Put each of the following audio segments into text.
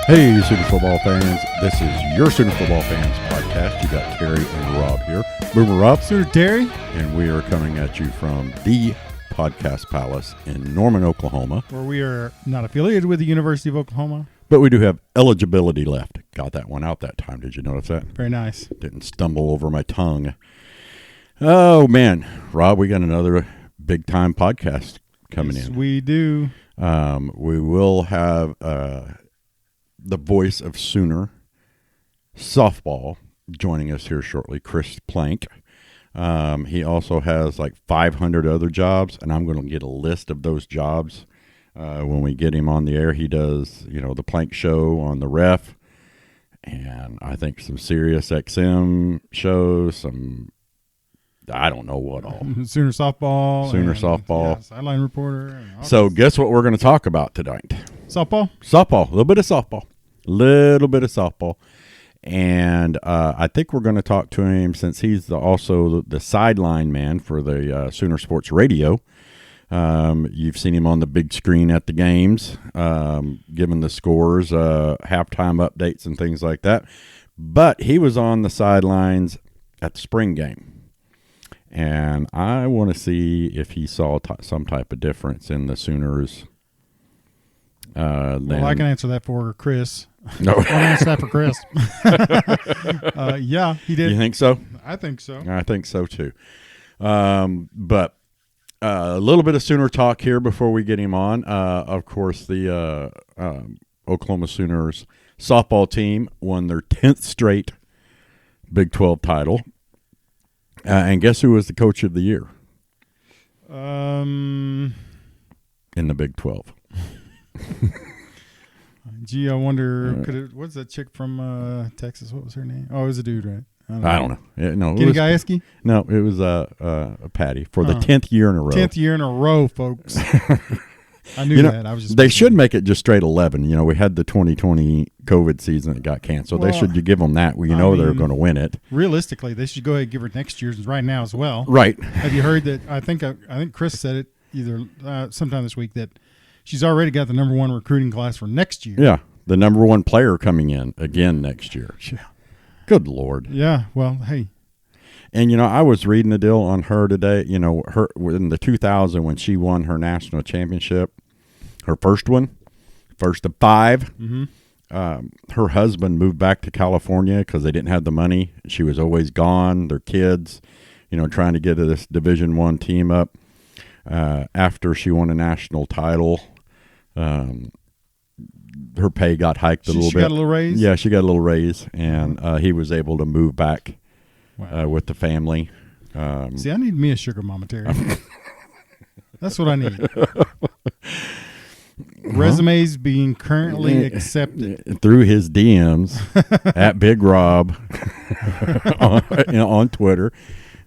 Hey, Sooner football fans. This is your Sooner football fans podcast. You got Terry and Rob here. Boomer Rob. Sooner Terry. And we are coming at you from the Podcast Palace in Norman, Oklahoma. Where we are not affiliated with the University of Oklahoma. But we do have eligibility left. Got that one out that time. Did you notice that? Very nice. Didn't stumble over my tongue. Oh, man. Rob, we got another big-time podcast coming in. We do. We will have the voice of Sooner softball joining us here shortly, Chris Plank. He also has like 500 other jobs, and I'm going to get a list of those jobs when we get him on the air. He does, the Plank Show on the Ref, and I think some Sirius XM shows, some I don't know what all. Sooner softball. Yeah, sideline reporter. So guess what we're going to talk about tonight? Softball? Softball. A little bit of softball. And I think we're going to talk to him since he's also the sideline man for the Sooner Sports Radio. You've seen him on the big screen at the games, giving the scores, halftime updates and things like that. But he was on the sidelines at the spring game. And I want to see if he saw some type of difference in the Sooners. Well, I can answer that for Chris. No. I can answer that for Chris. Yeah, he did. You think so? I think so. I think so, too. But a little bit of Sooner talk here before we get him on. Of course, the Oklahoma Sooners softball team won their 10th straight Big 12 title. And guess who was the coach of the year? In the Big 12. Gee, I wonder, what's that chick from Texas? What was her name? Oh, it was a dude, right? I don't know. Kenny Gajewski? No, it was Patty for the 10th year in a row. 10th year in a row, folks. I knew that. I was just. They should make it just straight 11. We had the 2020 COVID season that got canceled. Well, they should give them that. Well, they're going to win it. Realistically, they should go ahead and give her next year's right now as well. Right. Have you heard that? I think Chris said it either sometime this week that she's already got the number one recruiting class for next year. Yeah, the number one player coming in again next year. Yeah. Good Lord. Yeah. Well, hey. And, I was reading a deal on her today, her in the 2000 when she won her national championship, her first one, first of 5. Mm-hmm. Her husband moved back to California because they didn't have the money. She was always gone, their kids, trying to get this Division I team up. After she won a national title, her pay got hiked a little bit. She got a little raise? Yeah, she got a little raise, and he was able to move back. Wow. With the family. See, I need me a sugar mama, Terry. That's what I need. Resumes being currently accepted. Through his DMs at Big Rob on Twitter.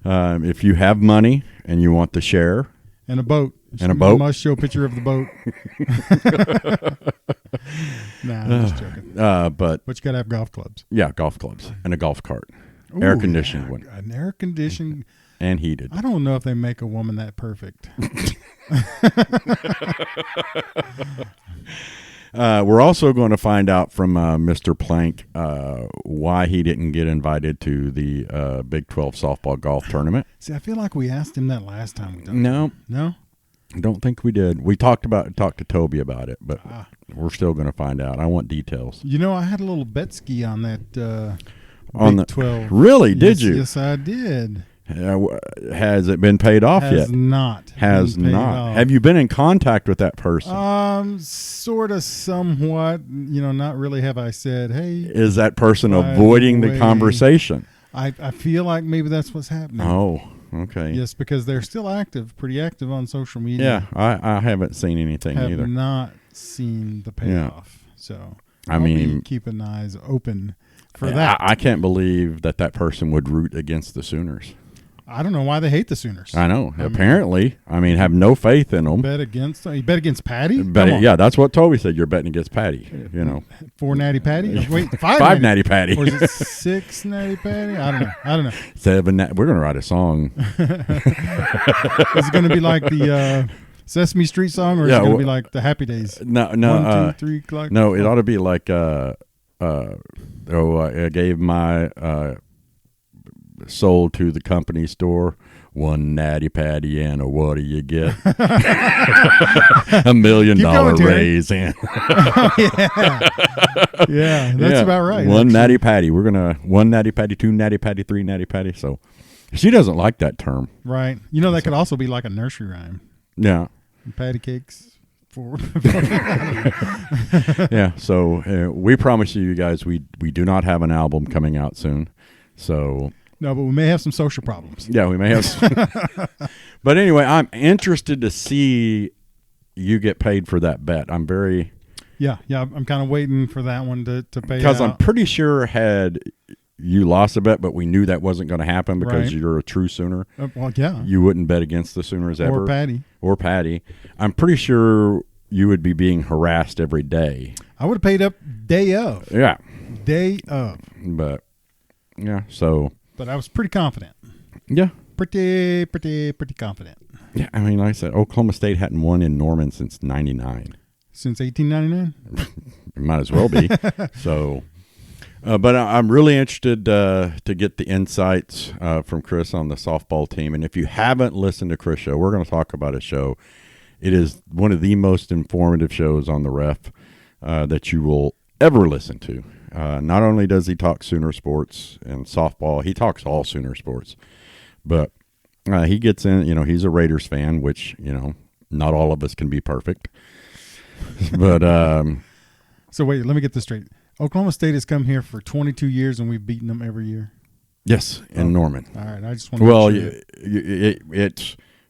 If you have money and you want to share. And a boat. And a boat. You must show a picture of the boat. Nah, I'm just joking. But you got to have golf clubs. Yeah, golf clubs. And a golf cart. Ooh, air-conditioned one. An air-conditioned. And heated. I don't know if they make a woman that perfect. We're also going to find out from Mr. Plank why he didn't get invited to the Big 12 softball golf tournament. See, I feel like we asked him that last time. No. I don't think we did. We talked to Toby about it, but we're still going to find out. I want details. I had a little bet ski on that on Big 12. Really? Did you? Yes, I did. Has it been paid off yet? Has not. Have you been in contact with that person? Sort of, somewhat. Not really. Have I said, hey? Is that person avoiding the conversation? I feel like maybe that's what's happening. Oh, okay. Yes, because they're still pretty active on social media. Yeah, I haven't seen anything either. Have not seen the payoff. Yeah. So I'll be keeping eyes open for that. I can't believe that person would root against the Sooners. I don't know why they hate the Sooners. I know. Apparently, have no faith in them. You bet against Patty? Yeah, that's what Toby said. You're betting against Patty. 4 Natty Patty? Wait, 5 Natty Patty. Or is it 6 Natty Patty? I don't know. 7. We're going to write a song. Is it going to be like the Sesame Street song, or is it going to be like the Happy Days? No, 1, 2, 3 o'clock. No, it ought to be like I gave my soul to the company store. One natty patty and a what do you get? $1 million raise in. Yeah, that's about right. One natty patty. We're gonna one natty patty, two natty patty, three natty patty. So she doesn't like that term, right? You know that could also be like a nursery rhyme. Yeah, patty cakes. Yeah. So we promise you guys, we do not have an album coming out soon. So. No, but we may have some social problems. Yeah, we may have some. But anyway, I'm interested to see you get paid for that bet. I'm very... Yeah, I'm kind of waiting for that one to pay because out. I'm pretty sure had you lost a bet, but we knew that wasn't going to happen because you're a true Sooner. Well, yeah. You wouldn't bet against the Sooners ever. Or Patty. I'm pretty sure you would be being harassed every day. I would have paid up day of. Yeah. Day of. But, yeah, so... But I was pretty confident. Yeah. Pretty confident. Yeah, I mean, like I said, Oklahoma State hadn't won in Norman since 99. Since 1899? It might as well be. So, but I'm really interested to get the insights from Chris on the softball team. And if you haven't listened to Chris' show, we're going to talk about his show. It is one of the most informative shows on the Ref that you will ever listen to. Not only does he talk Sooner sports and softball, he talks all Sooner sports. But he gets in, he's a Raiders fan, which, not all of us can be perfect. But so wait, let me get this straight. Oklahoma State has come here for 22 years, and we've beaten them every year. Yes, in Norman. All right, I just want to. Well,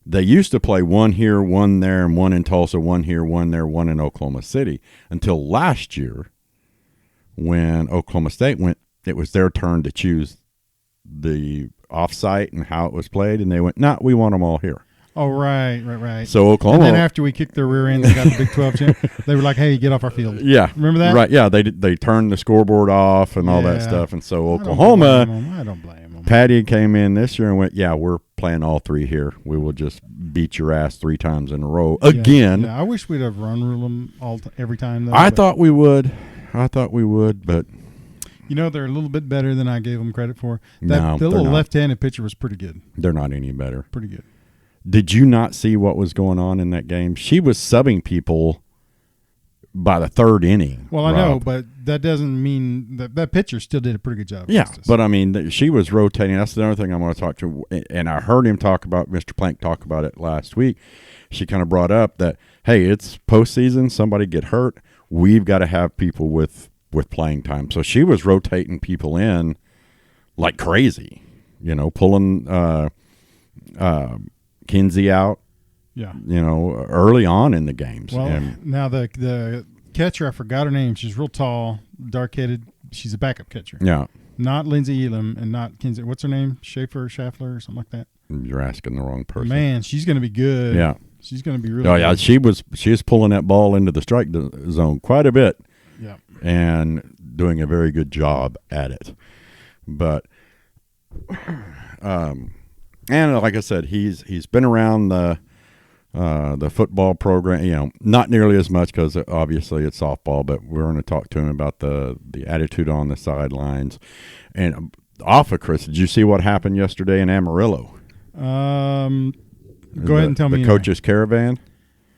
they used to play one here, one there, and one in Tulsa, one here, one there, one in Oklahoma City until last year. When Oklahoma State went, it was their turn to choose the off-site and how it was played, and they went, "No, we want them all here." Oh, right. So Oklahoma, and then after we kicked their rear end, they got the Big 12 champ. They were like, "Hey, get off our field." Yeah, remember that? Right? Yeah, they turned the scoreboard off and all that stuff, and so Oklahoma, I don't blame them. Patty came in this year and went, "Yeah, we're playing all three here. We will just beat your ass 3 times in a row again." Yeah, I wish we'd have run rule them every time. Though, I thought we would, but they're a little bit better than I gave them credit for. The little left-handed pitcher was pretty good. They're not any better. Pretty good. Did you not see what was going on in that game? She was subbing people by the 3rd inning. Well, I know, but that doesn't mean that pitcher still did a pretty good job. Yeah, but I mean, she was rotating. That's the other thing I want to talk to. And I heard him Mr. Plank talk about it last week. She kind of brought up that, hey, it's postseason. Somebody get hurt. We've got to have people with playing time. So she was rotating people in like crazy, pulling Kinsey out, early on in the games. Well, now the catcher, I forgot her name. She's real tall, dark-headed. She's a backup catcher. Yeah. Not Lindsay Elam and not Kinsey. What's her name? Schaffler or something like that? You're asking the wrong person. Man, she's going to be good. Yeah. She's going to be really good. Oh, yeah, she was pulling that ball into the strike zone quite a bit. Yeah. And doing a very good job at it. But and like I said, he's been around the football program, not nearly as much because obviously it's softball, but we're going to talk to him about the attitude on the sidelines. And off of Chris, did you see what happened yesterday in Amarillo? Go ahead and tell me. The coach's caravan?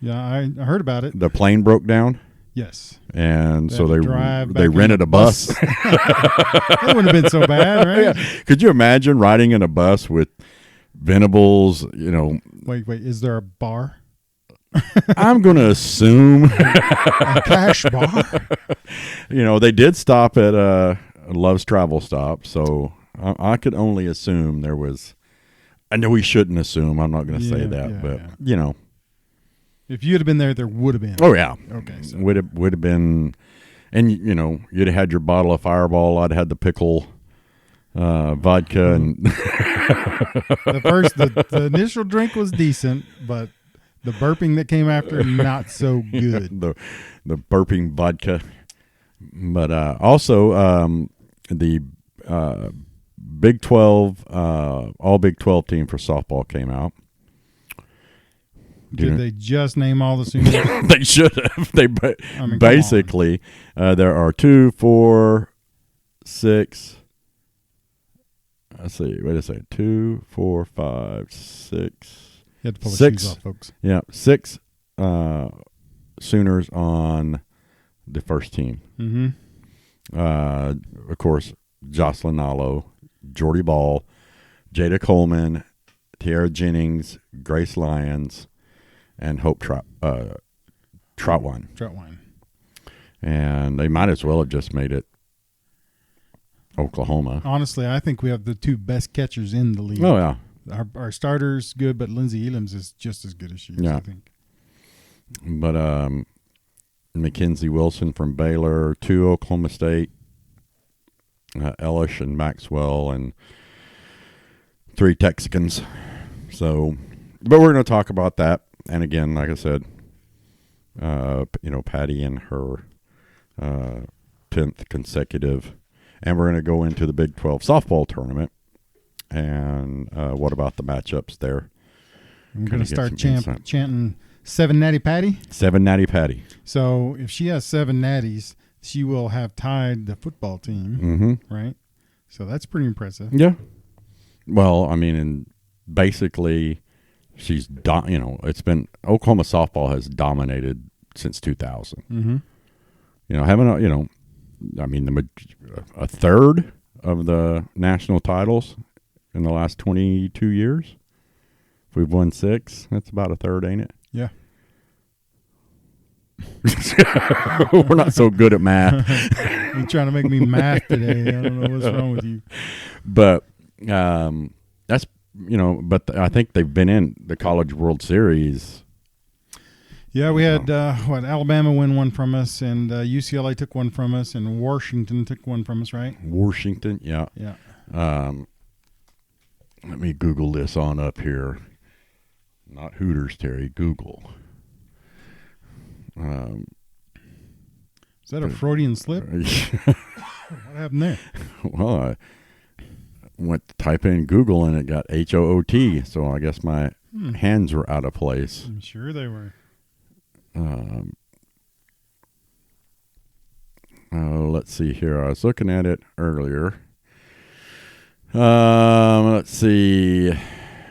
Yeah, I heard about it. The plane broke down? Yes. And so they rented a bus. That wouldn't have been so bad, right? Yeah. Could you imagine riding in a bus with Venables, Wait, is there a bar? I'm going to assume. A cash bar? They did stop at Love's Travel Stop, so I could only assume there was. I know we shouldn't assume. I'm not going to say that, but. If you'd have been there would have been. Oh yeah. Okay. So. Would have been, and you'd have had your bottle of Fireball. I'd had the pickle, vodka, and the initial drink was decent, but the burping that came after not so good. the burping vodka, but also the Big 12, all Big 12 team for softball came out. Did they just name all the Sooners? They should have. Basically, there are 2, 4, 6. Let's see. Wait a second. 2, 4, 5, 6. You have to pull the 6 shoes off, folks. Yeah, 6 Sooners on the first team. Mm-hmm. Of course, Jocelyn Nallo, Jordy Ball, Jada Coleman, Tiara Jennings, Grace Lyons, and Hope Troutwine. Troutwine. And they might as well have just made it Oklahoma. Honestly, I think we have the 2 best catchers in the league. Oh, yeah. Our starter's good, but Lindsay Elam's is just as good as she is, I think. But Mackenzie Wilson from Baylor, 2 Oklahoma State, Ellish and Maxwell, and 3 Texicans. So, but we're going to talk about that. And again, like I said, Patty in her 10th consecutive. And we're going to go into the Big 12 softball tournament. And what about the matchups there? I'm going to start chanting 7 Natty Patty. 7 Natty Patty. So if she has 7 natties, she will have tied the football team, right? So that's pretty impressive. Yeah. Well, I mean, and basically, she's it's been Oklahoma softball has dominated since 2000. Mm-hmm. I mean, a third of the national titles in the last 22 years. If we've won 6, that's about a third, ain't it? Yeah. We're not so good at math. You're trying to make me math today. I don't know what's wrong with you. But that's but I think they've been in the College World Series. Yeah, we had Alabama win one from us, and UCLA took one from us, and Washington took one from us, right? Washington, yeah. Let me Google this on up here. Not Hooters, Terry. Google. Is that a Freudian slip? What happened there? Well, I went to type in Google and it got HOOT, so I guess my hands were out of place. I'm sure they were. Let's see here. I was looking at it earlier. Let's see.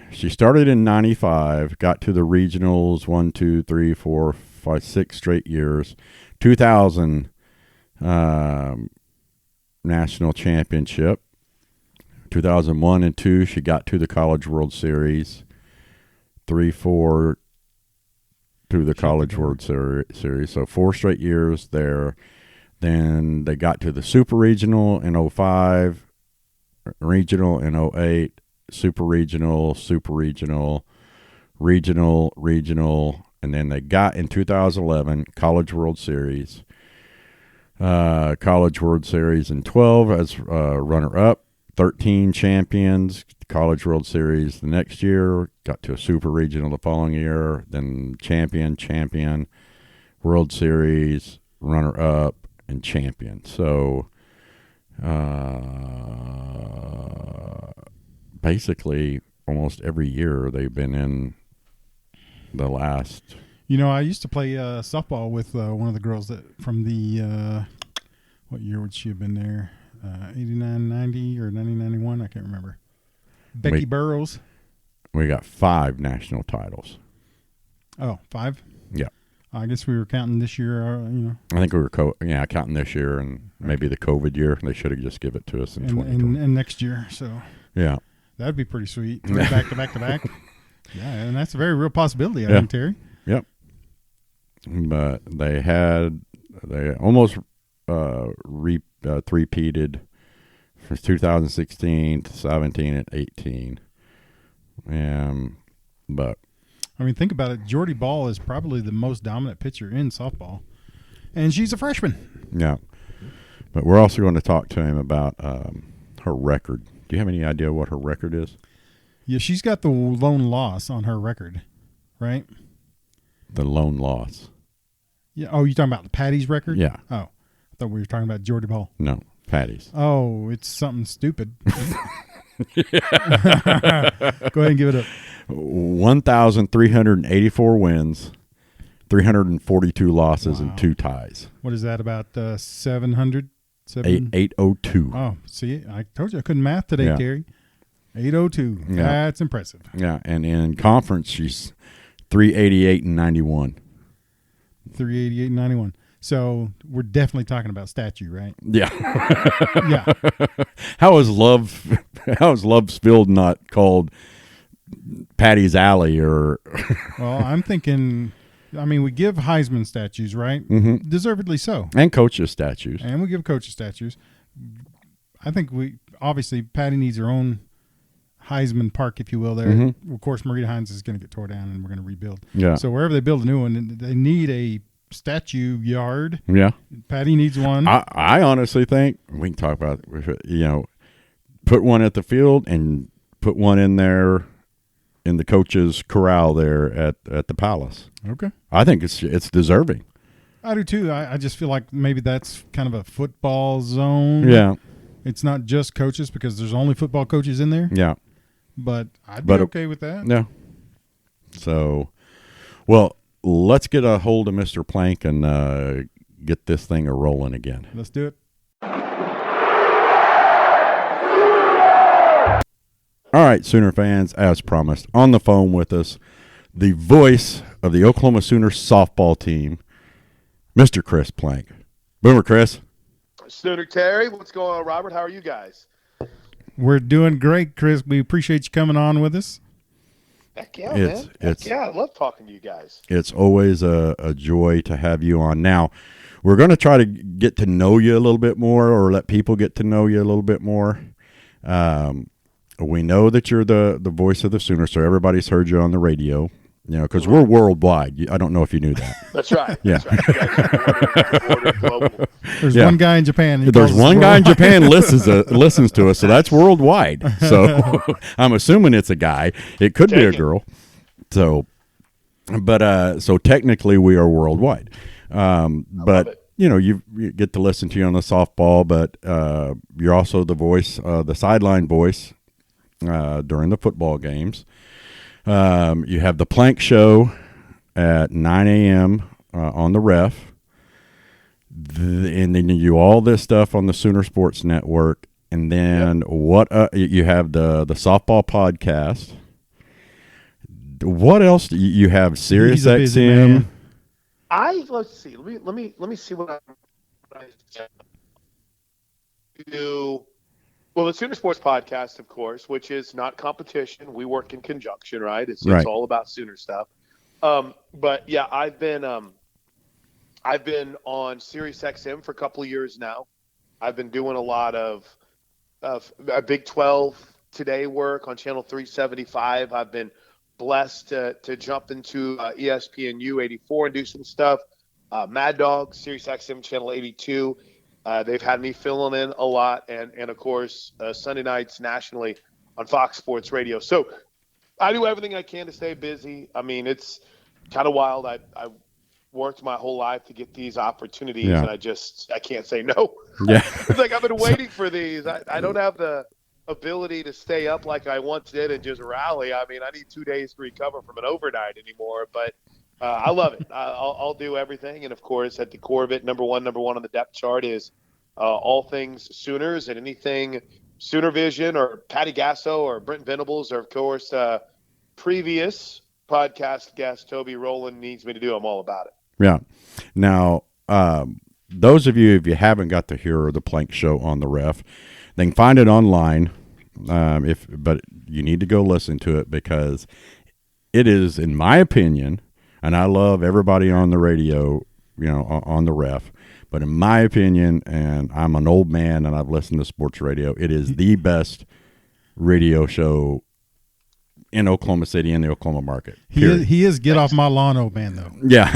She started in 95, got to the regionals 1, 2, 3, 4, 5, 6 straight years. 2000 national championship. 2001 and 2, she got to the College World Series. 3, 4 to the College World Series. So 4 straight years there. Then they got to the Super Regional in 05, Regional in 08, Super Regional, Regional, and then they got in 2011 College World Series. College World Series in 12 as runner-up, 13 champions, College World Series the next year, got to a Super Regional the following year, then champion, World Series, runner-up, and champion. So basically almost every year they've been in the last. I used to play softball with one of the girls that from the what year would she have been there? 89, 90 or 90, 91? I can't remember. Becky Burrows. We got 5 national titles. Oh, 5? Yeah. I guess we were counting this year, I think we were counting this year and maybe the COVID year. They should have just give it to us in 2020. And next year, so. Yeah. That'd be pretty sweet. 3 back to back to back. Yeah, and that's a very real possibility, I think, Terry. Yep. But they almost three-peated from 2016 to 17 and 18. But I mean, think about it. Jordy Ball is probably the most dominant pitcher in softball, and she's a freshman. Yeah. But we're also going to talk to him about her record. Do you have any idea what her record is? Yeah, she's got the lone loss on her record, right? The lone loss. Yeah. Oh, you talking about Patty's record? Yeah. Oh, I thought we were talking about Jordy Ball. No, Patty's. Oh, it's something stupid. Go ahead and give it up. 1,384 wins, 342 losses, and 2 ties. What is that, about 700? 802. Oh, see, I told you I couldn't math today, Terry. 802. Yeah. That's impressive. Yeah, and in conference, she's 388 and 91. 388 and 91. So we're definitely talking about statue, right? Yeah. Yeah. How is Love's Field not called Patty's Alley or? Well, I'm thinking. I mean, we give Heisman statues, right? Mm-hmm. Deservedly so. And coaches statues. And we give coaches statues. I think obviously Patty needs her own Heisman Park, if you will. There, of course, Marita Hines is going to get tore down, and we're going to rebuild. Yeah. So wherever they build a new one, they need a statue yard. Yeah. Patty needs one. I honestly think we can talk about, put one at the field and put one in there in the coach's corral there at the Palace. Okay. I think it's deserving. I do too. I just feel like maybe that's kind of a football zone. Yeah. It's not just coaches because there's only football coaches in there. Yeah. But I'd be okay with that. Yeah. So, well, let's get a hold of Mr. Plank and get this thing a-rolling again. Let's do it. All right, Sooner fans, as promised, on the phone with us, the voice of the Oklahoma Sooners softball team, Mr. Chris Plank. Boomer, Chris. Sooner Terry, what's going on, Robert? How are you guys? We're doing great, Chris. We appreciate you coming on with us. Heck yeah, man. I love talking to you guys. It's always a joy to have you on. Now, we're going to try to get to know you a little bit more, or let people get to know you a little bit more. We know that you're the voice of the Sooners, so everybody's heard you on the radio. Because we're worldwide. I don't know if you knew that. That's right. Yeah. That's right. Global. There's one guy in Japan. There's one guy in Japan listens to us, so that's worldwide. So I'm assuming it's a guy. It could be a girl. So, but so technically we are worldwide. But you get to listen to you on the softball, but you're also the voice, the sideline voice during the football games. You have the Plank Show at 9 a.m. On the Ref. And then you do all this stuff on the Sooner Sports Network. And then you have the softball podcast. What else do you have? Sirius XM. Let's see. Let me see what I do. Well, the Sooner Sports Podcast, of course, which is not competition. We work in conjunction, right? It's all about Sooner stuff. But yeah, I've been on Sirius XM for a couple of years now. I've been doing a lot of Big 12 Today work on Channel 375. I've been blessed to jump into ESPN U84 and do some stuff. Mad Dog, Sirius XM Channel 82. They've had me filling in a lot, and of course, Sunday nights nationally on Fox Sports Radio. So I do everything I can to stay busy. I mean, it's kind of wild. I worked my whole life to get these opportunities, and I can't say no. Yeah. It's like I've been waiting for these. I don't have the ability to stay up like I once did and just rally. I mean, I need 2 days to recover from an overnight anymore, but I love it. I'll do everything. And, of course, at the core of it, number one on the depth chart is all things Sooners, and anything Sooner Vision or Patty Gasso or Brent Venables or, of course, previous podcast guest Toby Rowland needs me to do. I'm all about it. Yeah. Now, those of you, if you haven't got to hear the Plank Show on the Ref, they can find it online. But you need to go listen to it, because it is, in my opinion, and I love everybody on the radio, on the Ref, but in my opinion, and I'm an old man and I've listened to sports radio, it is the best radio show in Oklahoma City, in the Oklahoma market. He is get off my lawn, old man, though. Yeah.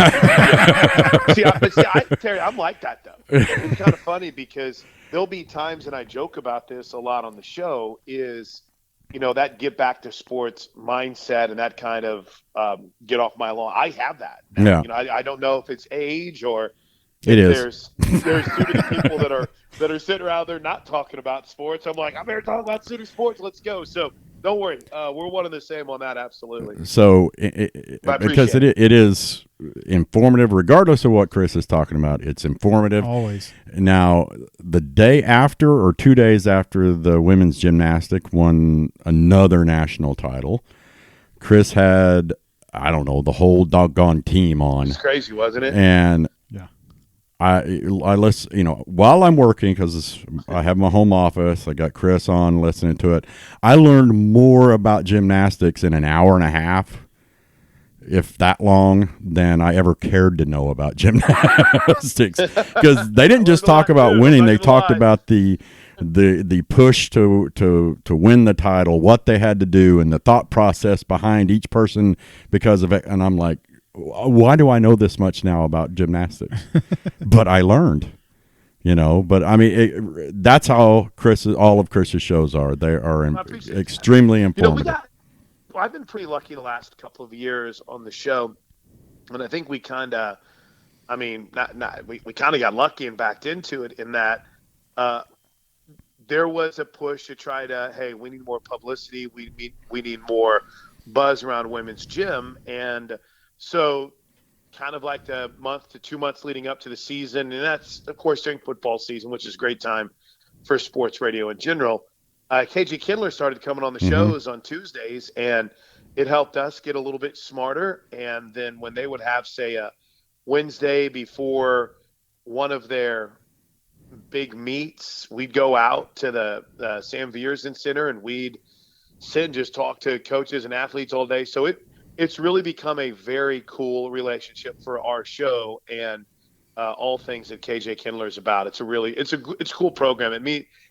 Terry, I'm like that, though. It's kind of funny because there'll be times, and I joke about this a lot on the show, is, that get back to sports mindset and that kind of get off my lawn. I have that. Yeah. I don't know if it's age or it is. There's too many people that are that are sitting around there not talking about sports. I'm like, I'm here talking about Sooner sports. Let's go. So don't worry. We're one and the same on that. Absolutely. So, I because appreciate it is informative, regardless of what Chris is talking about, it's informative. Always. Now, the day after or 2 days after the women's gymnastic won another national title, Chris had, I don't know, the whole doggone team on. It's crazy, wasn't it? And Yeah. I listen, while I'm working, because I have my home office, I got Chris on listening to it. I learned more about gymnastics in an hour and a half, if that long, than I ever cared to know about gymnastics. Because they didn't just talk about winning; they talked about the push to win the title, what they had to do, and the thought process behind each person because of it. And I'm like, why do I know this much now about gymnastics? But I learned, But I mean, that's how all of Chris's shows are. They are extremely informative. I've been pretty lucky the last couple of years on the show, and I think we kind of, we kind of got lucky and backed into it in that there was a push to try to, hey, we need more publicity, we need more buzz around women's gym, and so kind of like the month to 2 months leading up to the season, and that's, of course, during football season, which is a great time for sports radio in general. KJ Kindler started coming on the shows on Tuesdays, and it helped us get a little bit smarter. And then when they would have, say, a Wednesday before one of their big meets, we'd go out to the Sam Viersen Center, and we'd sit and just talk to coaches and athletes all day. So it's really become a very cool relationship for our show and all things that KJ Kindler is about. It's a cool program.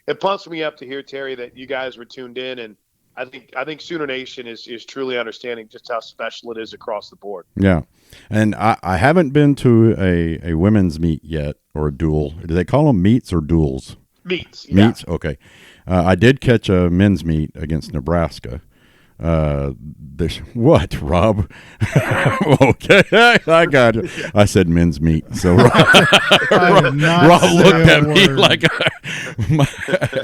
It pumps me up to hear, Terry, that you guys were tuned in, and I think Sooner Nation is truly understanding just how special it is across the board. Yeah, and I haven't been to a women's meet yet, or a duel. Do they call them meets or duels? Meets. Yeah. Meets. Okay, I did catch a men's meet against Nebraska. What, Rob? Okay, I got it. I said men's meat, so Rob looked at me like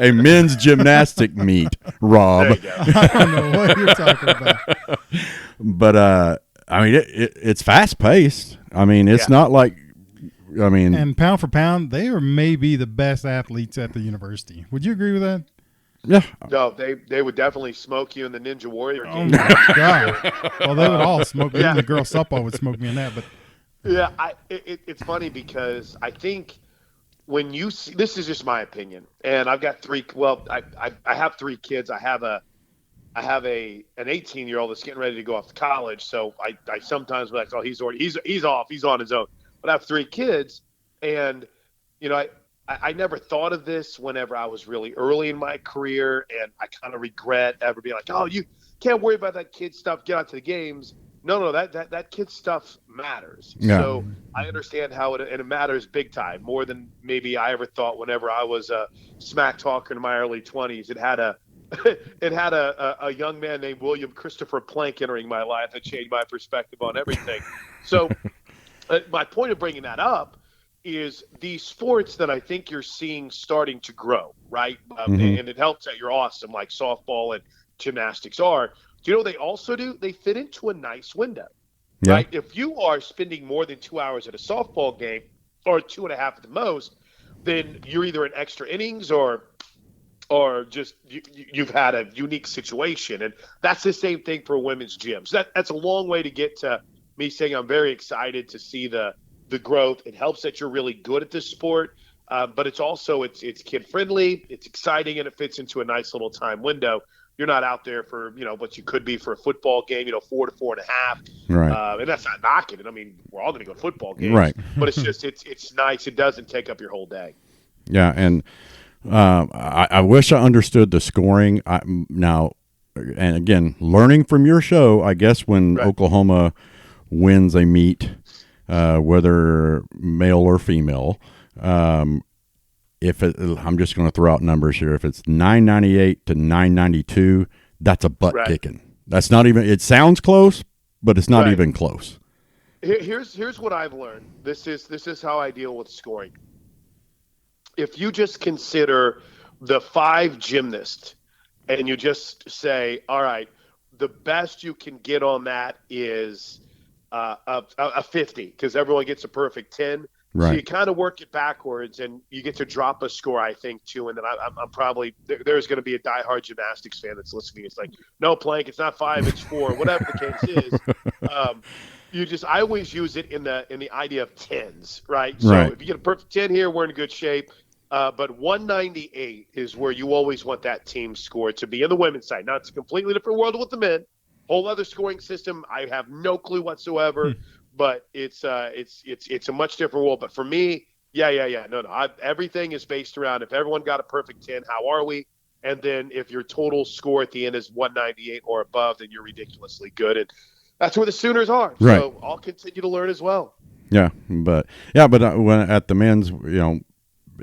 a men's gymnastic meet. Rob, I don't know what you're talking about. But I mean, it's fast paced. I mean, it's not like. I mean, and pound for pound, they are maybe the best athletes at the university. Would you agree with that? Yeah. No, they would definitely smoke you in the Ninja Warrior game. Oh my God! Well, they would all smoke me. Even the girls softball would smoke me in that. But yeah, it's funny because I think when you see, this is just my opinion, and I've got three. Well, I have three kids. I have an 18-year-old that's getting ready to go off to college. So I sometimes be like, oh, he's off. He's on his own. But I have three kids, and I never thought of this whenever I was really early in my career, and I kind of regret ever being like, oh, you can't worry about that kid stuff, get out to the games. No, that kid stuff matters. Yeah. So I understand how it matters big time, more than maybe I ever thought whenever I was a smack talker in my early 20s. It had a young man named William Christopher Plank entering my life that changed my perspective on everything. So my point of bringing that up is these sports that I think you're seeing starting to grow, right? And it helps that you're awesome, like softball and gymnastics are. Do you know what they also do? They fit into a nice window, right? If you are spending more than 2 hours at a softball game, or 2.5 at the most, then you're either in extra innings or just you've had a unique situation. And that's the same thing for women's gyms. That's a long way to get to me saying I'm very excited to see the growth. It helps that you're really good at this sport, but it's also it's kid friendly, it's exciting, and it fits into a nice little time window. You're not out there for what you could be for a football game, 4 to 4.5, right? And that's not knocking it. I mean, we're all going to go to football games, right? But it's just it's nice. It doesn't take up your whole day. Yeah, and I wish I understood the scoring now. And again, learning from your show, I guess when Oklahoma wins a meet, whether male or female, I'm just going to throw out numbers here. If it's 998 to 992, that's a butt kicking. That's not even. It sounds close, but it's not even close. Here's what I've learned. This is how I deal with scoring. if you just consider the 5 gymnasts and you just say, all right, the best you can get on that is a 50 because everyone gets a perfect 10. Right. So you kind of work it backwards and you get to drop a score, I think, too. And then I'm probably there's going to be a diehard gymnastics fan that's listening. It's like, no, Plank, it's not 5, it's 4, whatever the case is. I always use it in the idea of tens, right? So if you get a perfect 10 here, we're in good shape. But 198 is where you always want that team score to be in the women's side. Now, it's a completely different world with the men. Whole other scoring system. I have no clue whatsoever, but it's a much different world. But for me, no. Everything is based around if everyone got a perfect 10, how are we? And then if your total score at the end is 198 or above, then you're ridiculously good. And that's where the Sooners are. Right. So I'll continue to learn as well. Yeah, but when at the men's,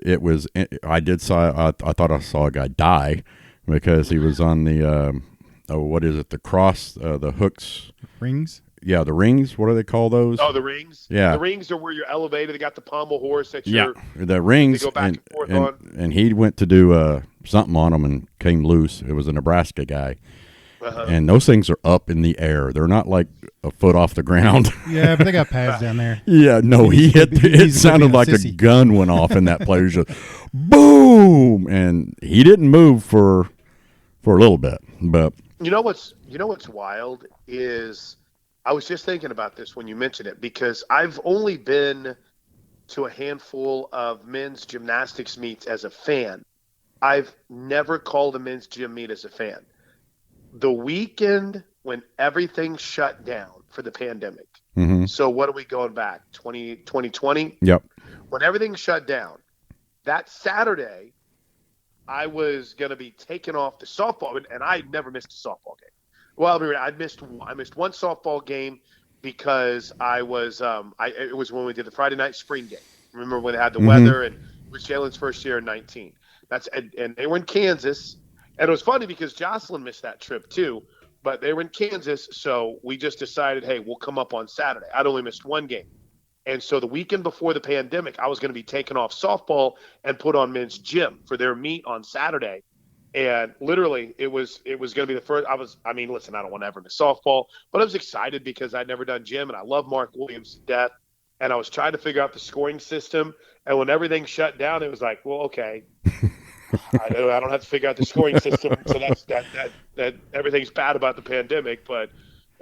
it was. I thought I saw a guy die because he was on the what is it? The cross, the hooks, Rings. Yeah, the rings. What do they call those? Oh, the rings. Yeah, the rings are where you're elevated. They got the pommel horse that the rings. They go back and forth on. And he went to do something on them and came loose. It was a Nebraska guy. And those things are up in the air. They're not like a foot off the ground. Yeah, but they got pads down there. Yeah, no, he hit. It sounded like a gun went off in that play. Just boom, and he didn't move for a little bit. But you know what's wild is I was just thinking about this when you mentioned it because I've only been to a handful of men's gymnastics meets as a fan. I've never called a men's gym meet as a fan. The weekend when everything shut down for the pandemic. Mm-hmm. So what are we going back? 2020? Yep. When everything shut down, that Saturday, I was going to be taken off the softball, and I never missed a softball game. Well, I missed one softball game because I was it was when we did the Friday night spring game. Remember when they had the weather, and it was Jalen's first year in 19. And they were in Kansas. And it was funny because Jocelyn missed that trip too, but they were in Kansas, so we just decided, hey, we'll come up on Saturday. I'd only missed one game. And so the weekend before the pandemic, I was going to be taken off softball and put on men's gym for their meet on Saturday. And literally it was going to be the first. Listen, I don't want to ever miss softball, but I was excited because I'd never done gym and I love Mark Williams to death. And I was trying to figure out the scoring system. And when everything shut down, it was like, well, okay. I don't have to figure out the scoring system, so that everything's bad about the pandemic. But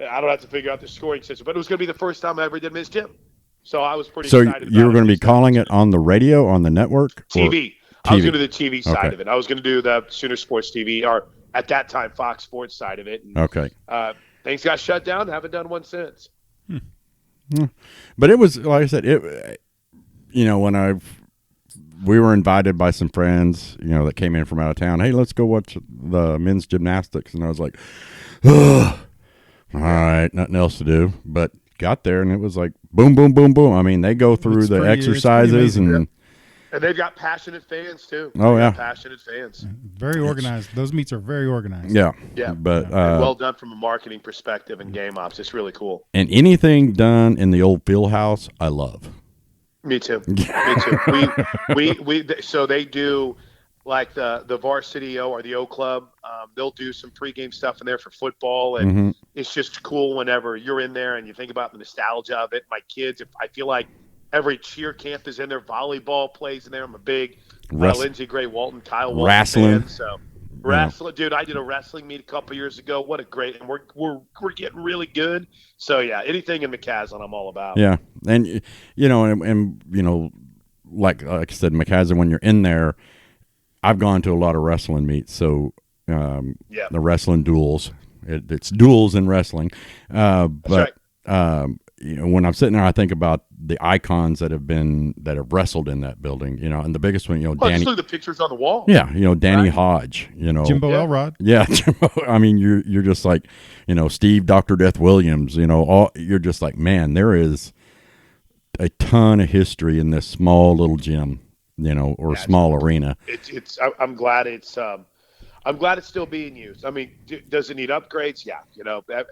I don't have to figure out the scoring system. But it was going to be the first time I ever did Miss Gym, so I was pretty excited. So you were going to be calling it on the radio, on the network, TV. I was going to do the TV side of it. I was going to do the Sooner Sports TV, or at that time Fox Sports side of it. And, things got shut down. Haven't done one since. But it was like I said. When we were invited by some friends, that came in from out of town. Hey, let's go watch the men's gymnastics. And I was like, ugh, all right, nothing else to do. But got there, and it was like boom, boom, boom, boom. I mean, they go through the exercises. And they've got passionate fans, too. Oh, yeah. Passionate fans. Very organized. Those meets are very organized. Yeah. Yeah. But well done from a marketing perspective and game ops. It's really cool. And anything done in the old field house, I love. Me too. Me too. So they do like the varsity O or the O club. They'll do some pregame stuff in there for football, and it's just cool whenever you're in there and you think about the nostalgia of it. My kids, I feel like every cheer camp is in there. Volleyball plays in there. I'm a big Lindsey Gray Walton, Kyle Walton wrestling fan. So wrestling, dude. I did a wrestling meet a couple years ago. What a great, and we're getting really good. So yeah, anything in McCaslin, I'm all about. Yeah, and like I said, McCaslin, when you're in there, I've gone to a lot of wrestling meets. So the wrestling duels, it's duels in wrestling. But when I'm sitting there, I think about the icons that have wrestled in that building, and the biggest one, Danny. Just look at the pictures on the wall. Yeah, Danny Hodge, Jimbo Elrod. Yeah, Jimbo. I mean, you're just like, Steve Dr. Death Williams. You're just like, man, there is a ton of history in this small little gym, or small arena. I'm glad it's. I'm glad it's still being used. I mean, does it need upgrades? Yeah,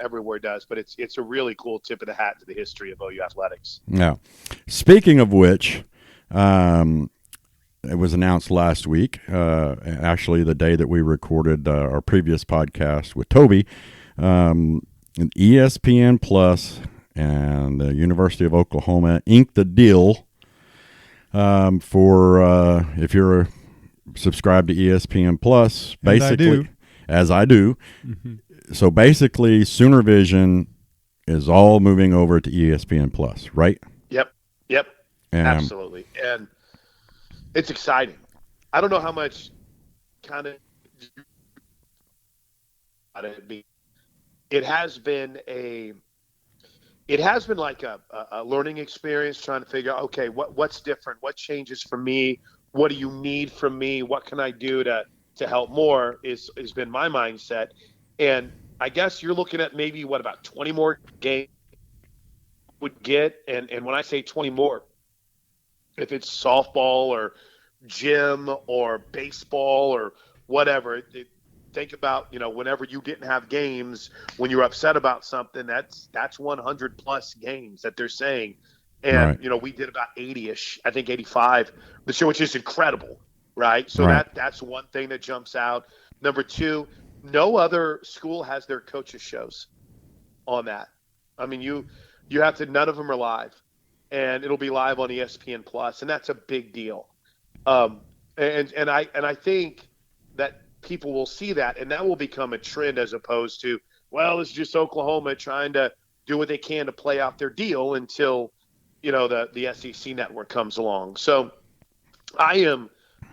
everywhere does. But it's a really cool tip of the hat to the history of OU athletics. Yeah. Speaking of which, it was announced last week, actually the day that we recorded our previous podcast with Toby. ESPN Plus and the University of Oklahoma inked the deal for if you're subscribed to ESPN Plus, basically, as I do. Mm-hmm. So basically, Sooner Vision is all moving over to ESPN Plus, right? Yep, absolutely. And it's exciting. I don't know how much kind of it has been like a learning experience, trying to figure out, okay, what's different, what changes for me, what do you need from me, what can I do to help more has been my mindset. And I guess you're looking at maybe about 20 more games would get, and when I say 20 more, if it's softball or gym or baseball or whatever, think about, whenever you didn't have games, when you're upset about something, that's 100 plus games that they're saying. And, right. We did about 80-ish, I think 85 this year, which is incredible, right? So right. that's one thing that jumps out. Number two, no other school has their coaches shows on that. I mean, you have to, none of them are live, and it'll be live on ESPN Plus, and that's a big deal. And I think that people will see that, and that will become a trend as opposed to, well, it's just Oklahoma trying to do what they can to play out their deal until, the SEC network comes along. So I'm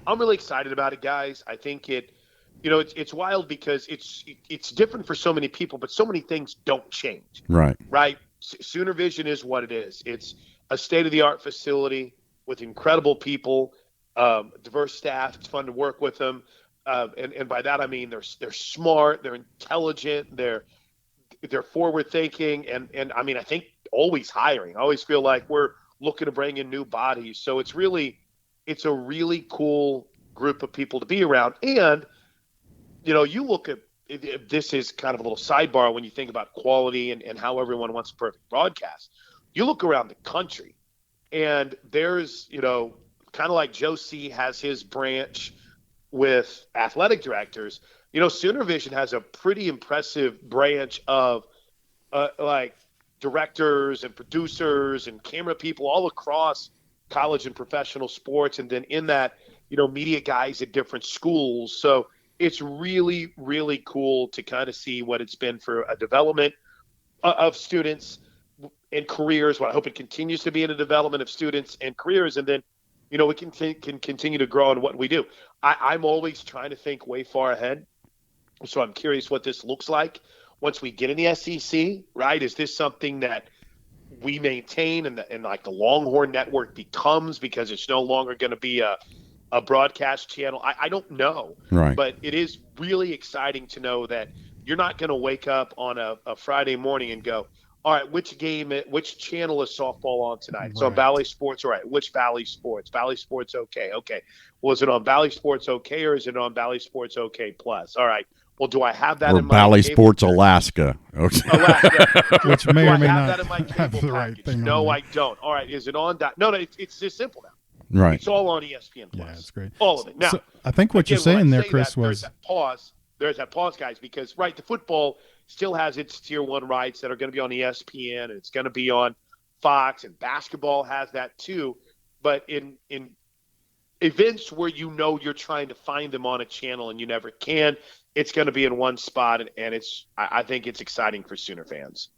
really excited about it, guys. I think it's wild because it's different for so many people, but so many things don't change. Right. Sooner Vision is what it is. It's a state-of-the-art facility with incredible people, diverse staff. It's fun to work with them. And by that I mean they're smart, they're intelligent, they're forward thinking, and I mean I think always hiring. I always feel like we're looking to bring in new bodies. So it's a really cool group of people to be around. And you look at this is kind of a little sidebar when you think about quality and how everyone wants a perfect broadcast. You look around the country, and there's kind of like Joe C has his branch with athletic directors. Sooner Vision has a pretty impressive branch of like directors and producers and camera people all across college and professional sports, and then in that, media guys at different schools. So it's really, really cool to kind of see what it's been for a development of students and careers. What I hope it continues to be in the development of students and careers, and then we can continue to grow in what we do. I'm always trying to think way far ahead. So I'm curious what this looks like once we get in the SEC, right? Is this something that we maintain and like the Longhorn Network becomes, because it's no longer going to be a broadcast channel? I don't know. Right. But it is really exciting to know that you're not going to wake up on a Friday morning and go, all right, which channel is softball on tonight? Right. It's on Valley Sports. All right, which Valley Sports? Valley Sports OK. Well, is it on Valley Sports OK, or is it on Valley Sports OK Plus? All right. Well, do I have that or in my Valley cable Sports package? Alaska? Which may or may have not that in my have cable the right package? thing. No, I don't. All right, is it on that? No, it's just simple now. Right. It's all on ESPN Plus. Yeah, it's great. All of it. Now, so I think what you're saying there, Chris, was there's that pause, guys, because the football still has its tier 1 rights that are going to be on ESPN, and it's going to be on Fox, and basketball has that too. But in events where you're trying to find them on a channel and you never can, it's going to be in one spot, and I think it's exciting for Sooner fans.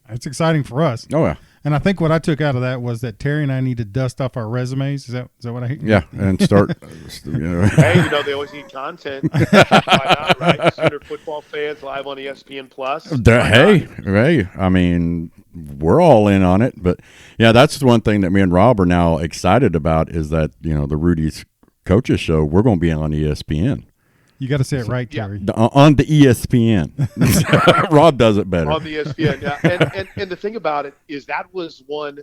It's exciting for us. Oh, yeah. And I think what I took out of that was that Terry and I need to dust off our resumes. Is that what I hear? Yeah, and start. Hey, they always need content. Why not, right? Sooner football fans live on ESPN Plus. Hey, I mean, we're all in on it. But, yeah, that's the one thing that me and Rob are now excited about is that, the Rudy's Coaches Show, we're going to be on ESPN. You got to say it right, Terry. On the ESPN. Rob does it better. On the ESPN, yeah. And the thing about it is that was one,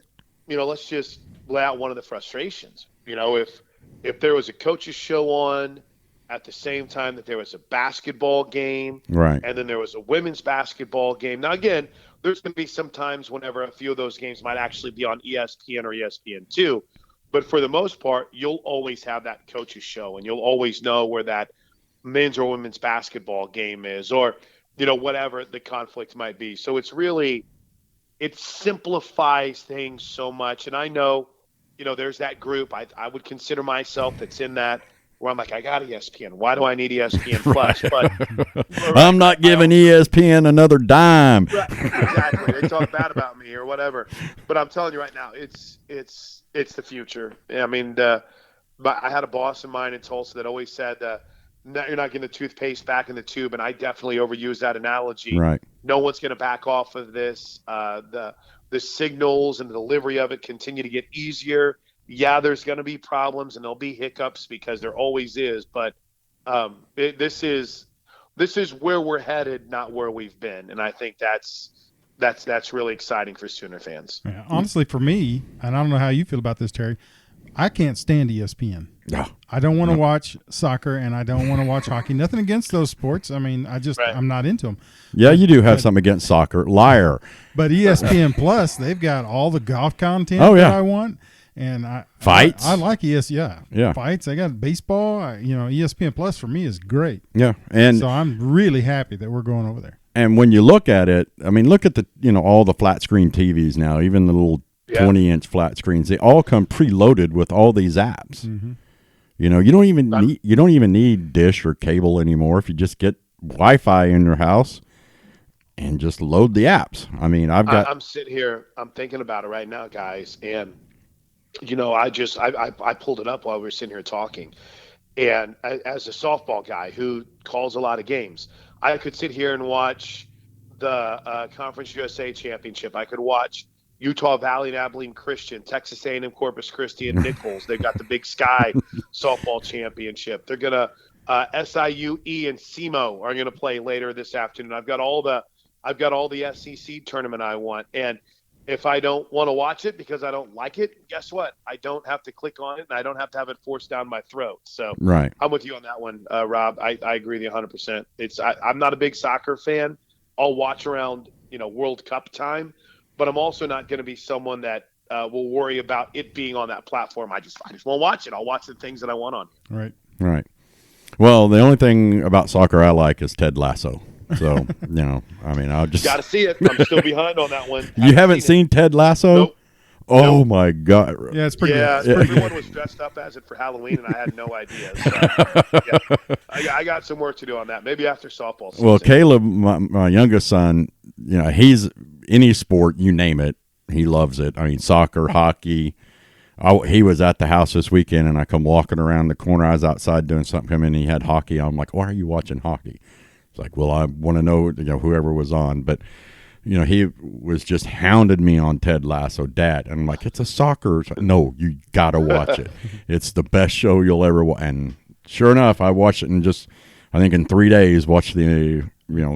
let's just lay out one of the frustrations. If there was a coaches show on at the same time that there was a basketball game, right, and then there was a women's basketball game. Now, again, there's going to be some times whenever a few of those games might actually be on ESPN or ESPN2. But for the most part, you'll always have that coach's show, and you'll always know where that men's or women's basketball game is, or whatever the conflict might be. So it simplifies things so much. And I know, there's that group. I would consider myself that's in that where I'm like, I got ESPN. Why do I need ESPN Plus? But I'm not giving ESPN another dime. Right, exactly. They talk bad about me or whatever. But I'm telling you right now, it's the future. I mean, but I had a boss of mine in Tulsa that always said, you're not getting the toothpaste back in the tube, and I definitely overuse that analogy. Right. No one's going to back off of this. The signals and the delivery of it continue to get easier. Yeah, there's going to be problems and there'll be hiccups because there always is. But this is where we're headed, not where we've been, and I think that's really exciting for Sooner fans. Yeah, honestly, for me, and I don't know how you feel about this, Terry, I can't stand ESPN. No. I don't want to watch soccer, and I don't want to watch hockey. Nothing against those sports. I mean, I'm not into them. Yeah, you do have something against soccer. Liar. But ESPN Plus, they've got all the golf content that I want. And fights. I like yeah. Fights. They got baseball. ESPN Plus for me is great. Yeah. And so I'm really happy that we're going over there. And when you look at it, I mean, look at the all the flat screen TVs now, even the little 20-inch flat screens. They all come preloaded with all these apps. Mm-hmm. You don't even need dish or cable anymore if you just get Wi-Fi in your house and just load the apps. I mean, I'm sitting here, I'm thinking about it right now, guys, and I pulled it up while we were sitting here talking. And as a softball guy who calls a lot of games, I could sit here and watch the Conference USA Championship. I could watch Utah Valley and Abilene Christian, Texas A&M Corpus Christi and Nichols. They've got the Big Sky Softball Championship. They're going to SIUE and SEMO are going to play later this afternoon. I've got all the SEC tournament I want. And if I don't want to watch it because I don't like it, guess what? I don't have to click on it, and I don't have to have it forced down my throat. So right. I'm with you on that one, Rob. I agree with you 100%. I'm not a big soccer fan. I'll watch around World Cup time, but I'm also not going to be someone that will worry about it being on that platform. I just won't watch it. I'll watch the things that I want on. Right. Well, the only thing about soccer I like is Ted Lasso. So, I mean, I'll just... Got to see it. I'm still behind on that one. You haven't seen Ted Lasso? Nope. Oh, nope. My God. Yeah, it's pretty good. Everyone was dressed up as it for Halloween, and I had no idea. So, I got some work to do on that. Maybe after softball season. Well, Caleb, my youngest son, he's any sport, you name it, he loves it. I mean, soccer, hockey. He was at the house this weekend, and I come walking around the corner. I was outside doing something, come in, and he had hockey. I'm like, why are you watching hockey? It's like, well, I want to know, whoever was on. But, he was just hounded me on Ted Lasso, Dad. And I'm like, it's a soccer. No, you got to watch it. It's the best show you'll ever watch. And sure enough, I watched it and just, I think in 3 days, watched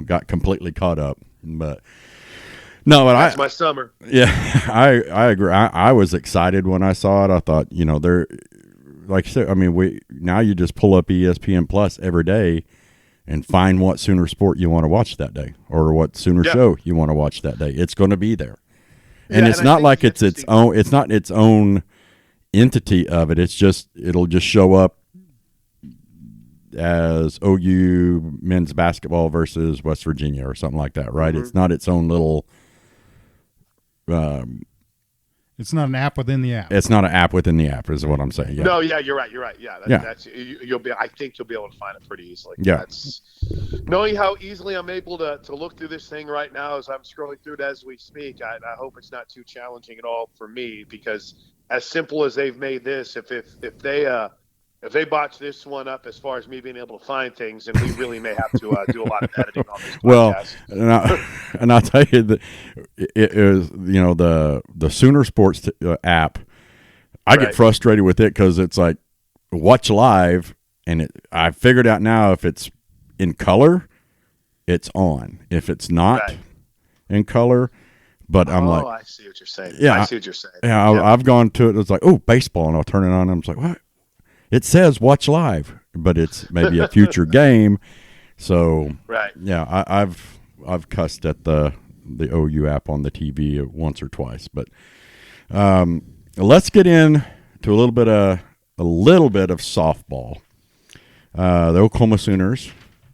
got completely caught up. But, no, but that's my summer. Yeah, I agree. I was excited when I saw it. I thought, they're, like I said, I mean, now you just pull up ESPN Plus every day and find what Sooner sport you want to watch that day, or what Sooner show you want to watch that day. It's going to be there, and it's not like it's its own. It's not its own entity of it. It's just it'll just show up as OU men's basketball versus West Virginia or something like that, right? Mm-hmm. It's not its own little. It's not an app within the app. It's not an app within the app, is what I'm saying. Yeah. No, yeah, you're right. Yeah, that's you'll be. I think you'll be able to find it pretty easily. Yeah. That's, knowing how easily I'm able to look through this thing right now as I'm scrolling through it as we speak, I hope it's not too challenging at all for me, because as simple as they've made this, if they botch this one up as far as me being able to find things, then we really may have to do a lot of editing on this podcast. Well, and I'll tell you that it is, the Sooner Sports app, I get frustrated with it because it's like watch live, and I figured out now if it's in color, it's on. If it's not in color, but I'm like, I see what you're saying. Yeah, I see what you're saying. Yeah, I've gone to it. It's like, oh, baseball, and I'll turn it on. And I'm just like, what? It says watch live, but it's maybe a future game. So yeah, I've cussed at the OU app on the TV once or twice. But let's get in to a little bit of softball. The Oklahoma Sooners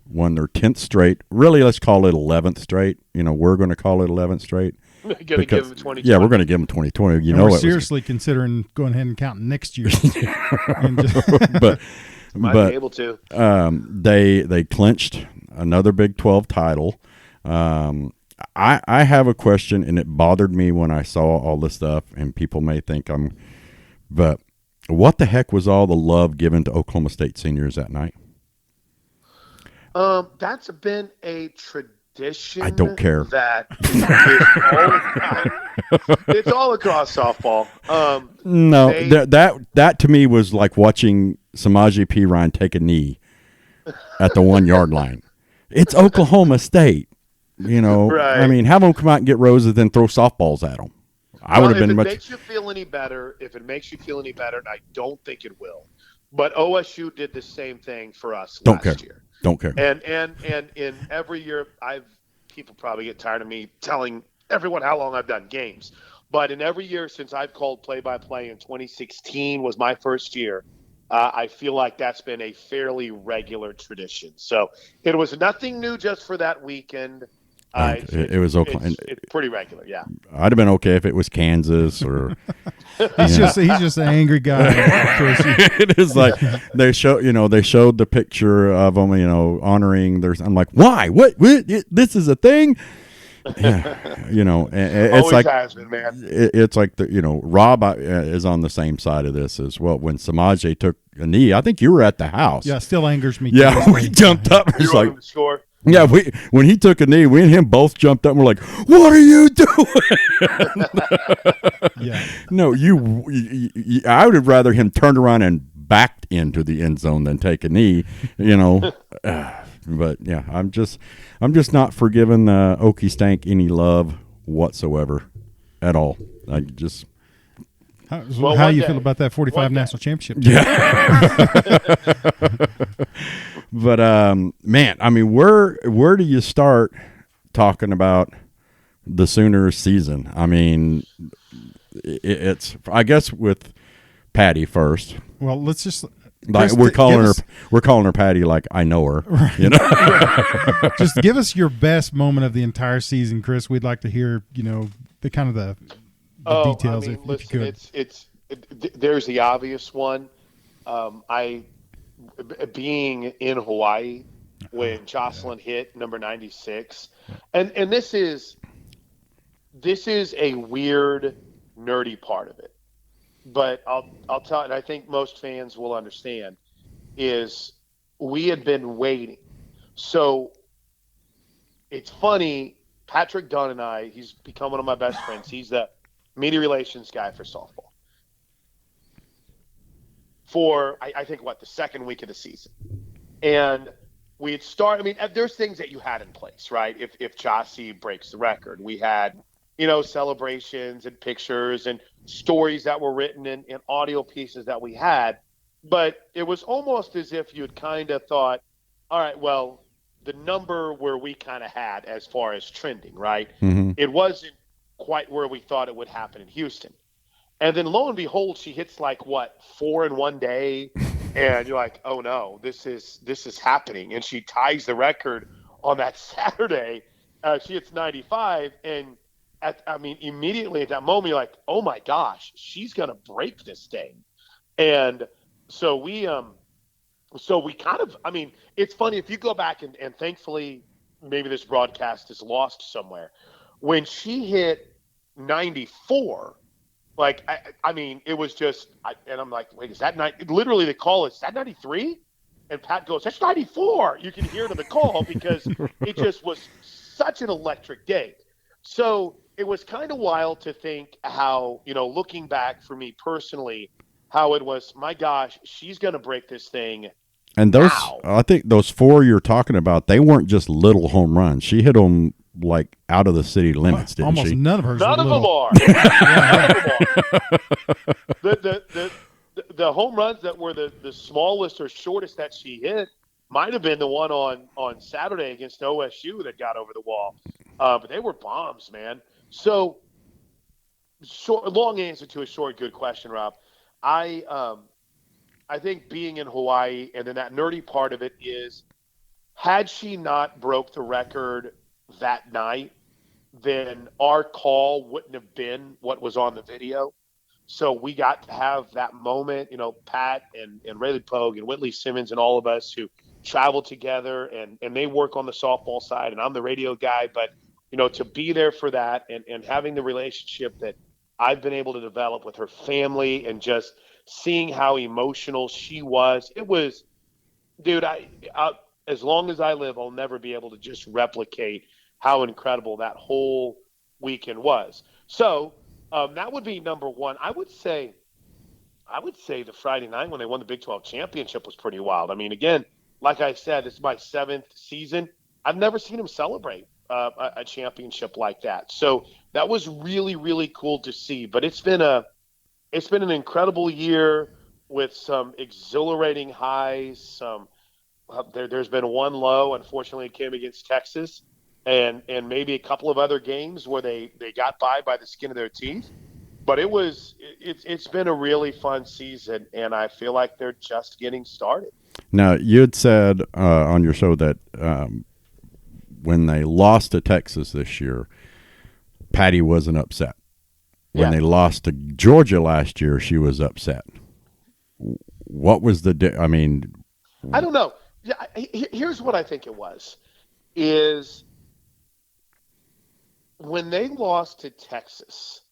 won their 10th straight. Really, let's call it 11th straight. We're going to call it 11th straight. Going to give them 2020. Yeah, we're going to give them 2020. We're seriously considering going ahead and counting next year. but Might be able to. They clinched another Big 12 title. I have a question, and it bothered me when I saw all this stuff, and people may think but what the heck was all the love given to Oklahoma State seniors that night? That's been a tradition. I don't care. That it's all across softball. No, that to me was like watching Samaje Perine take a knee at the 1 yard line. It's Oklahoma State. Right. I mean, have them come out and get roses, then throw softballs at them. I would have been much. If it makes you feel any better, and I don't think it will, but OSU did the same thing for us last year. Don't care. And in every year, people probably get tired of me telling everyone how long I've done games, but in every year since I've called play-by-play, in 2016 was my first year. I feel like that's been a fairly regular tradition. So it was nothing new just for that weekend. It was Oklahoma. It's pretty regular, yeah. I'd have been okay if it was Kansas or. He's just an angry guy. It is like they showed the picture of them, honoring their. I'm like, why? What? This is a thing. Yeah, it's always like has been, man. It's like Rob is on the same side of this as well. When Samaje took a knee, I think you were at the house. Yeah, still angers me. Yeah, we jumped up. It's like score. Yeah, when he took a knee, we and him both jumped up and we're like, "What are you doing?" Yeah. No, I would have rather him turned around and backed into the end zone than take a knee, But yeah, I'm just not forgiving Okie Stank any love whatsoever at all. I just. How you feel about that 45 national championship? Yeah. But man, I mean, where do you start talking about the Sooners season? I mean, it's I guess with Patty first. Well, let's just we're calling her Patty like I know her. Right. Just give us your best moment of the entire season, Chris. We'd like to hear, the kind of the details. I mean, if you could. There's the obvious one. Being in Hawaii when Jocelyn hit number 96, and this is a weird, nerdy part of it, but I'll tell, and I think most fans will understand, is we had been waiting. So it's funny, Patrick Dunn and I, he's become one of my best friends. He's the media relations guy for softball. For, I think, the second week of the season. And we had started, I mean, there's things that you had in place, right? If Jossie breaks the record, we had, celebrations and pictures and stories that were written and audio pieces that we had. But it was almost as if you'd kind of thought, all right, well, the number where we kind of had as far as trending, right? Mm-hmm. It wasn't quite where we thought it would happen in Houston. And then lo and behold, she hits 4 in one day, and you're like, oh no, this is happening. And she ties the record on that Saturday. She hits 95, and immediately at that moment, you're like, oh my gosh, she's gonna break this thing. And so we kind of, it's funny if you go back and thankfully maybe this broadcast is lost somewhere. When she hit 94. It was just, and I'm like, wait, is that literally the call is that 93? And Pat goes, that's 94. You can hear it in the call because it just was such an electric day. So it was kind of wild to think how, looking back for me personally, how it was, my gosh, she's going to break this thing. And I think those 4 you're talking about, they weren't just little home runs. She hit them out of the city limits, didn't almost she? None of hers. None of them are. The home runs that were the smallest or shortest that she hit might have been the one on Saturday against OSU that got over the wall. But they were bombs, man. So, long answer to a short, good question, Rob. I think being in Hawaii, and then that nerdy part of it is, had she not broke the record that night, then our call wouldn't have been what was on the video. So we got to have that moment, Pat and Rayleigh Pogue and Whitley Simmons and all of us who travel together, and they work on the softball side and I'm the radio guy. But, to be there for that, and having the relationship that I've been able to develop with her family, and just seeing how emotional she was, it was, dude, as long as I live, I'll never be able to just replicate how incredible that whole weekend was. So that would be number one. I would say the Friday night when they won the Big 12 championship was pretty wild. I mean, again, like I said, it's my 7th season. I've never seen them celebrate a championship like that. So that was really, really cool to see. But it's been an incredible year with some exhilarating highs. There's been one low. Unfortunately, it came against Texas, and maybe a couple of other games where they got by the skin of their teeth. But it's been a really fun season, and I feel like they're just getting started. Now, you had said on your show that when they lost to Texas this year, Patty wasn't upset. When they lost to Georgia last year, she was upset. What was the I don't know. Yeah, here's what I think it was: is when they lost to Texas.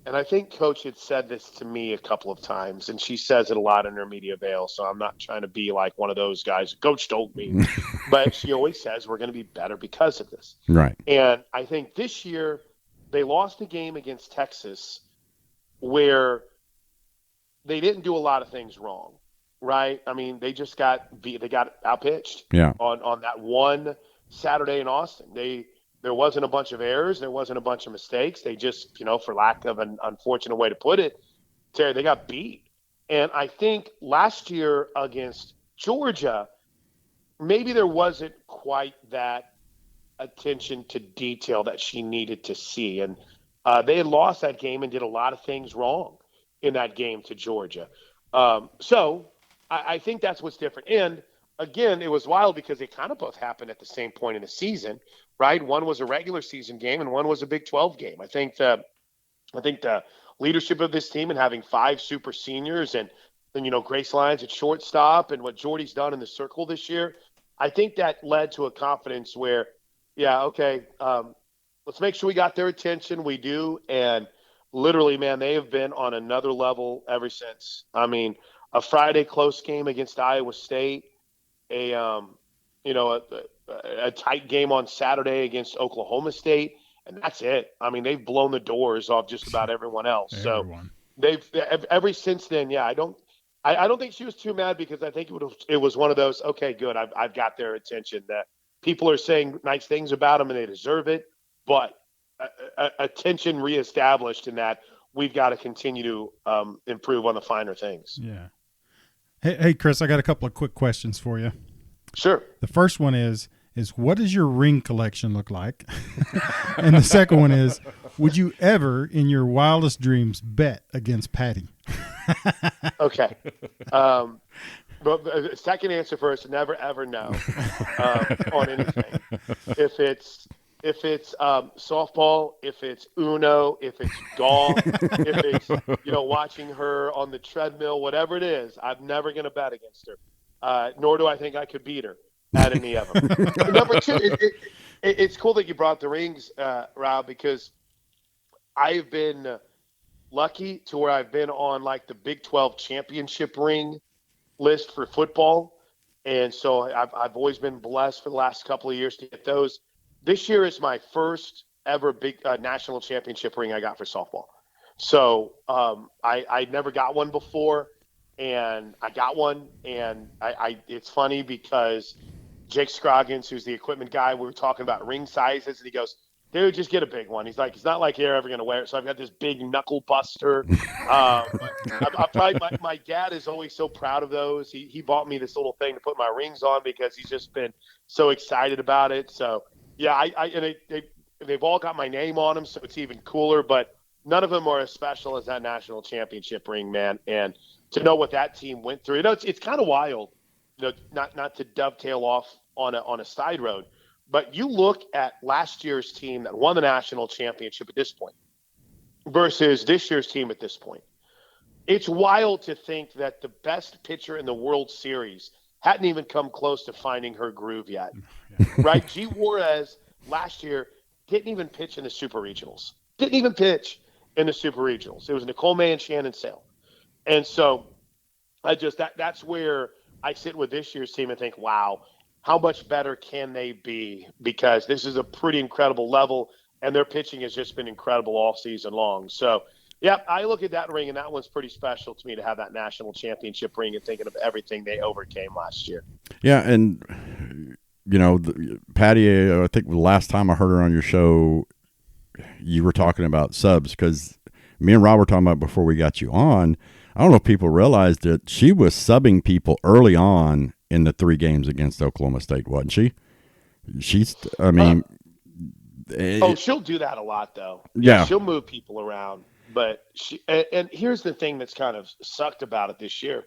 And I think Coach had said this to me a couple of times, and she says it a lot in her media veil, so I'm not trying to be like one of those guys. Coach told me. But she always says we're going to be better because of this. Right. And I think this year they lost a game against Texas where they didn't do a lot of things wrong, right? I mean, they just got beat. They got outpitched on that one Saturday in Austin. There wasn't a bunch of errors. There wasn't a bunch of mistakes. They just, for lack of an unfortunate way to put it, Terry, they got beat. And I think last year against Georgia, maybe there wasn't quite that attention to detail that she needed to see. And they had lost that game and did a lot of things wrong in that game to Georgia. So I think that's what's different. And again, it was wild because they kind of both happened at the same point in the season, right? One was a regular season game and one was a Big 12 game. I think the leadership of this team and having 5 super seniors, and then, Grace Lyons at shortstop, and what Jordy's done in the circle this year, I think that led to a confidence where, let's make sure we got their attention. We do. And literally, man, they have been on another level ever since. I mean, a Friday close game against Iowa State, a tight game on Saturday against Oklahoma State, and that's it. I mean, they've blown the doors off just about everyone else. Everyone. So they've ever since then. Yeah, I don't think she was too mad, because I think it was one of those. Okay, good. I've got their attention. That people are saying nice things about them and they deserve it, but attention reestablished, in that we've got to continue to improve on the finer things. Yeah. Hey, Chris, I got a couple of quick questions for you. Sure. The first one is what does your ring collection look like? And the second one is, would you ever, in your wildest dreams, bet against Patty? Okay. But the second answer first: never ever no on anything. If it's softball, if it's Uno, if it's golf, if it's watching her on the treadmill, whatever it is, I'm never going to bet against her. Nor do I think I could beat her at any of them. Number two, it's cool that you brought the rings, Rob, because I've been lucky to where I've been on like the Big 12 championship ring list for football, and so I've always been blessed for the last couple of years to get those. This year is my first ever big national championship ring I got for softball. So I never got one before, and I got one. And it's funny because Jake Scroggins, who's the equipment guy, we were talking about ring sizes, and he goes, dude, just get a big one. He's like, it's not like you're ever going to wear it. So I've got this big knuckle buster. My dad is always so proud of those. He bought me this little thing to put my rings on because he's just been so excited about it. So, yeah, they've all got my name on them, so it's even cooler. But none of them are as special as that national championship ring, man. And to know what that team went through, it's kind of wild. Not to dovetail off on a side road, but you look at last year's team that won the national championship at this point versus this year's team at this point. It's wild to think that the best pitcher in the World Series hadn't even come close to finding her groove yet, right? G. Juarez last year didn't even pitch in the Super Regionals. Didn't even pitch in the Super Regionals. It was Nicole May and Shannon Sale. And so that's where I sit with this year's team and think, wow, how much better can they be? Because this is a pretty incredible level, and their pitching has just been incredible all season long. So, yeah, I look at that ring, and that one's pretty special to me to have that national championship ring and thinking of everything they overcame last year. Yeah, and, Patty, I think the last time I heard her on your show, you were talking about subs because me and Rob were talking about before we got you on. I don't know if people realized that she was subbing people early on in the 3 games against Oklahoma State, wasn't she? She'll do that a lot, though. Yeah. She'll move people around. But and here's the thing that's kind of sucked about it this year.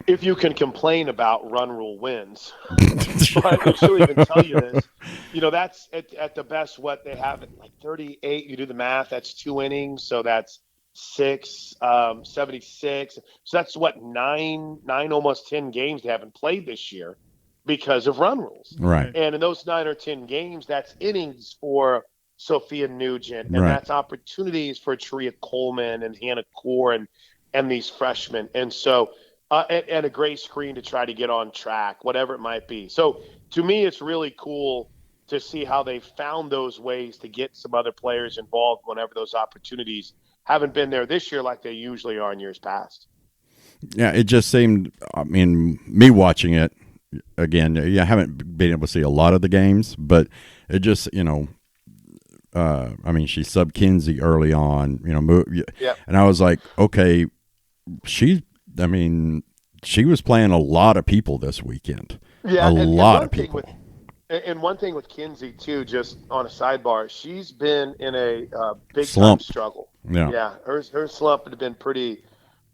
If you can complain about run rule wins, but she'll even tell you this, that's at the best what they have at like 38. You do the math, that's 2 innings. So that's 76. So that's what, nine, almost 10 games they haven't played this year because of run rules. Right. And in those 9 or 10 games, that's innings for Sophia Nugent, and right. that's opportunities for Taria Coleman and Hannah Core and these freshmen. And so, and a Grace Screen to try to get on track, whatever it might be. So to me, it's really cool to see how they found those ways to get some other players involved whenever those opportunities haven't been there this year like they usually are in years past. Yeah, it just seemed, me watching it, again, I haven't been able to see a lot of the games, but it just, she subbed Kinsey early on, Yep. And I was like, okay, she was playing a lot of people this weekend. Yeah, a lot of people. And one thing with Kinsey, too, just on a sidebar, she's been in a big-time struggle. Yeah, her slump had been pretty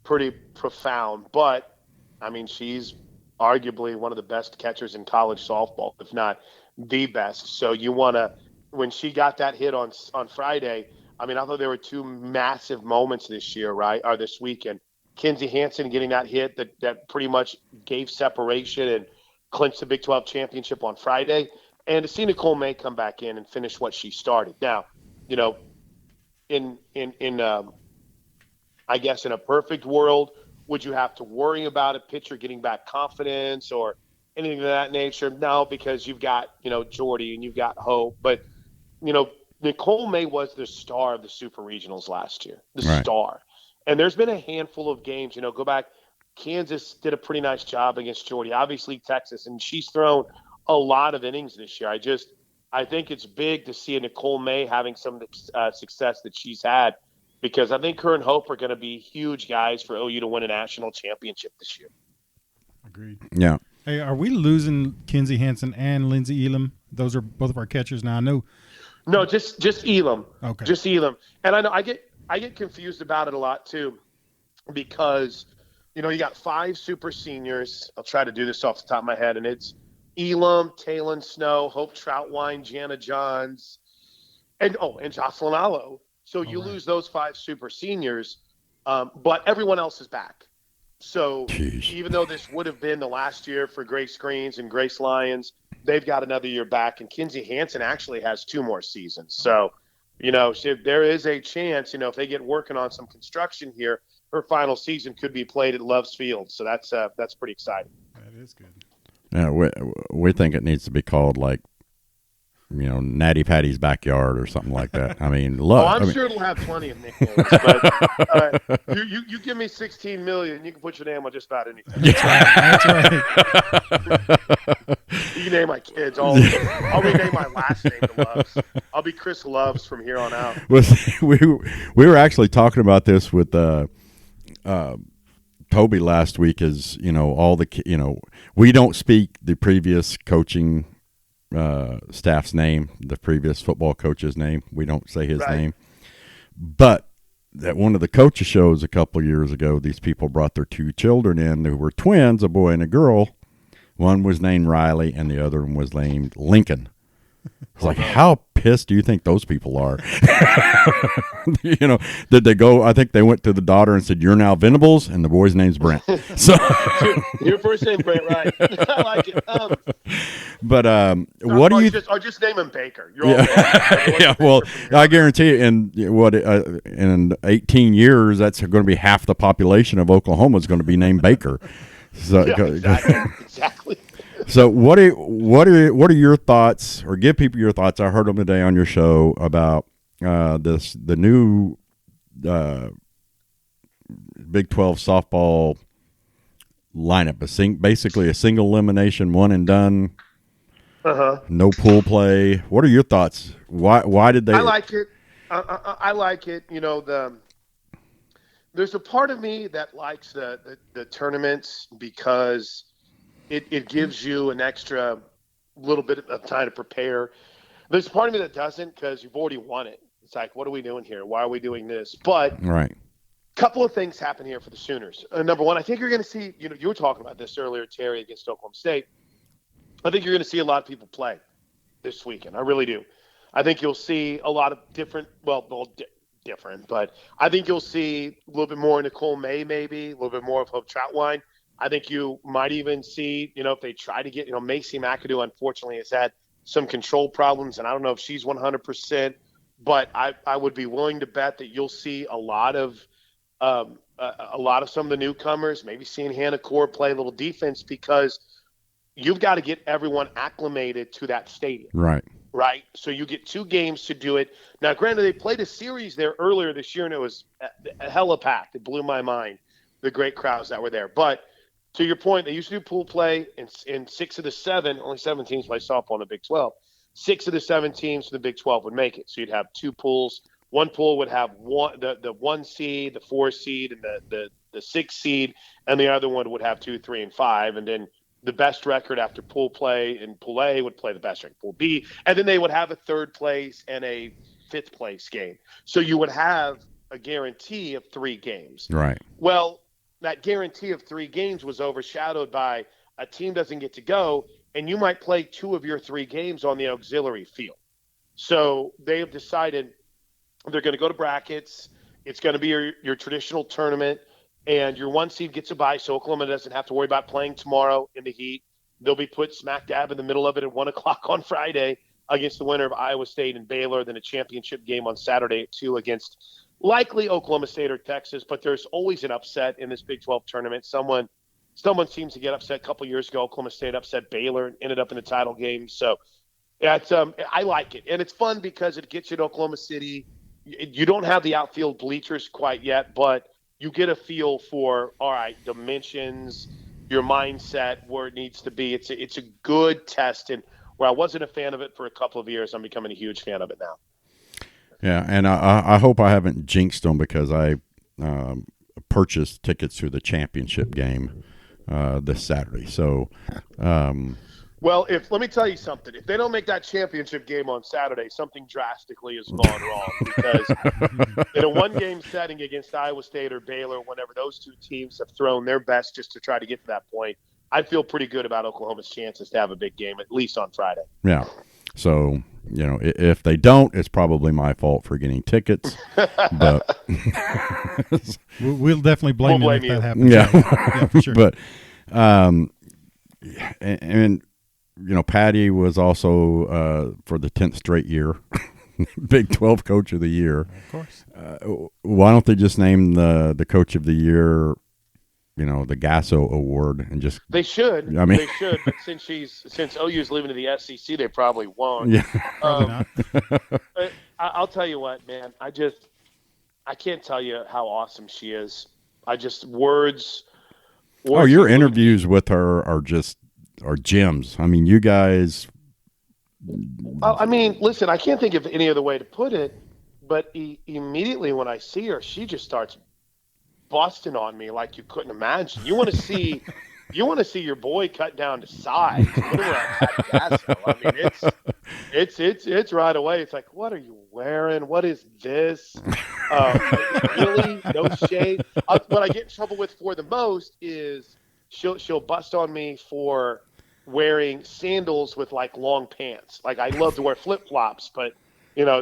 profound. But, she's arguably one of the best catchers in college softball, if not the best. So you want to – when she got that hit on Friday, I thought there were 2 massive moments this year, right, or this weekend. Kinsey Hansen getting that hit that pretty much gave separation and clinched the Big 12 championship on Friday, and to see Nicole May come back in and finish what she started. Now, in I guess in a perfect world, would you have to worry about a pitcher getting back confidence or anything of that nature? No, because you've got, Jordy and you've got Hope. But, Nicole May was the star of the Super Regionals last year, right. Star. And there's been a handful of games, go back. Kansas did a pretty nice job against Jordy, obviously Texas, and she's thrown a lot of innings this year. I think it's big to see a Nicole May having some success that she's had, because I think her and Hope are going to be huge guys for OU to win a national championship this year. Agreed. Yeah. Hey, are we losing Kinsey Hansen and Lindsey Elam? Those are both of our catchers now. I know. No, just Elam. Okay. Just Elam. And I know I get confused about it a lot too, because you got 5 super seniors. I'll try to do this off the top of my head, and it's Elam, Taylon Snow, Hope Troutwine, Jana Johns, and Jocelyn Allo. So you lose those 5 super seniors, but everyone else is back. So even though this would have been the last year for Grace Screens and Grace Lyons, they've got another year back, and Kinsey Hansen actually has 2 more seasons. So, there is a chance, if they get working on some construction here, her final season could be played at Love's Field. So that's pretty exciting. That is good. Yeah, we think it needs to be called like, Natty Patty's backyard or something like that. I'm sure it'll have plenty of nicknames. But you give me $16 million, you can put your name on just about anything. That's right. You can name my kids. I'll rename my last name to Loves. I'll be Chris Loves from here on out. We were actually talking about this with Toby last week. Is we don't speak the previous coaching staff's name, the previous football coach's name. We don't say his name. But at one of the coaches shows a couple of years ago, these people brought their 2 children in who were twins, a boy and a girl. One was named Riley, and the other one was named Lincoln. It's like, how pissed do you think those people are? Did they go? I think they went to the daughter and said, "You're now Venables," and the boy's name's Brent. So your first name Brent, right? I like it. But what do you? Or just name him Baker. You're yeah. Well, I guarantee you, in 18 years, that's going to be half the population of Oklahoma is going to be named Baker. So, exactly. So what are your thoughts, or give people your thoughts? I heard them today on your show about the new Big 12 softball lineup. Basically a single elimination, one and done. No pool play. What are your thoughts? Why did they? I like it. I like it. There's a part of me that likes the tournaments because it gives you an extra little bit of time to prepare. There's a part of me that doesn't because you've already won it. It's like, what are we doing here? Why are we doing this? But right. Couple of things happen here for the Sooners. Number one, I think you're going to see, you were talking about this earlier, Terry, against Oklahoma State. I think you're going to see a lot of people play this weekend. I really do. I think you'll see a lot of different, but I think you'll see a little bit more Nicole May, maybe, a little bit more of Hope Troutwine. I think you might even see, if they try to get, Macy McAdoo, unfortunately, has had some control problems, and I don't know if she's 100%, but I would be willing to bet that you'll see a lot of some of the newcomers, maybe seeing Hannah Core play a little defense because you've got to get everyone acclimated to that stadium. Right. So you get 2 games to do it. Now, granted, they played a series there earlier this year, and it was a hella packed. It blew my mind, the great crowds that were there. But to your point, they used to do pool play in 6 of the 7, only 7 teams play softball in the Big 12. 6 of the 7 teams in the Big 12 would make it. So you'd have 2 pools. One pool would have the 1 seed, the 4 seed, and the 6 seed, and the other one would have 2, 3, and 5. And then the best record after pool play in Pool A would play the best record Pool B, and then they would have a 3rd place and a 5th place game. So you would have a guarantee of 3 games. Right. Well, that guarantee of 3 games was overshadowed by a team doesn't get to go, and you might play 2 of your 3 games on the auxiliary field. So they have decided they're going to go to brackets. It's going to be your traditional tournament, and your 1 seed gets a bye, so Oklahoma doesn't have to worry about playing tomorrow in the heat. They'll be put smack dab in the middle of it at 1 o'clock on Friday against the winner of Iowa State and Baylor, then a championship game on Saturday at 2 against likely Oklahoma State or Texas. But there's always an upset in this Big 12 tournament. Someone seems to get upset. A couple years ago, Oklahoma State upset Baylor and ended up in the title game. So I like it. And it's fun because it gets you to Oklahoma City. You don't have the outfield bleachers quite yet, but you get a feel for, all right, dimensions, your mindset, where it needs to be. It's a good test. And where I wasn't a fan of it for a couple of years, I'm becoming a huge fan of it now. Yeah, and I hope I haven't jinxed them because I purchased tickets to the championship game this Saturday. So, well, let me tell you something. If they don't make that championship game on Saturday, something drastically has gone wrong because in a 1-game setting against Iowa State or Baylor, whenever those 2 teams have thrown their best just to try to get to that point, I feel pretty good about Oklahoma's chances to have a big game, at least on Friday. Yeah. So, if they don't, it's probably my fault for getting tickets. But we'll definitely blame you if that happens. Yeah, for sure. But, and Patty was also for the 10th straight year Big 12 Coach of the Year. Of course. Why don't they just name the Coach of the Year, the Gasso Award, and just they should. I mean, they should. But since OU's leaving to the SEC, they probably won't. Yeah, probably not. I'll tell you what, man. I can't tell you how awesome she is. Words. Oh, your interviews with her are gems. I mean, you guys. Listen, I can't think of any other way to put it, but immediately when I see her, she just starts busting on me like you couldn't imagine. You want to see your boy cut down to size. It's right away. It's like, what are you wearing? What is this? Really, no shade. What I get in trouble with for the most is she'll bust on me for wearing sandals with like long pants. Like I love to wear flip flops, but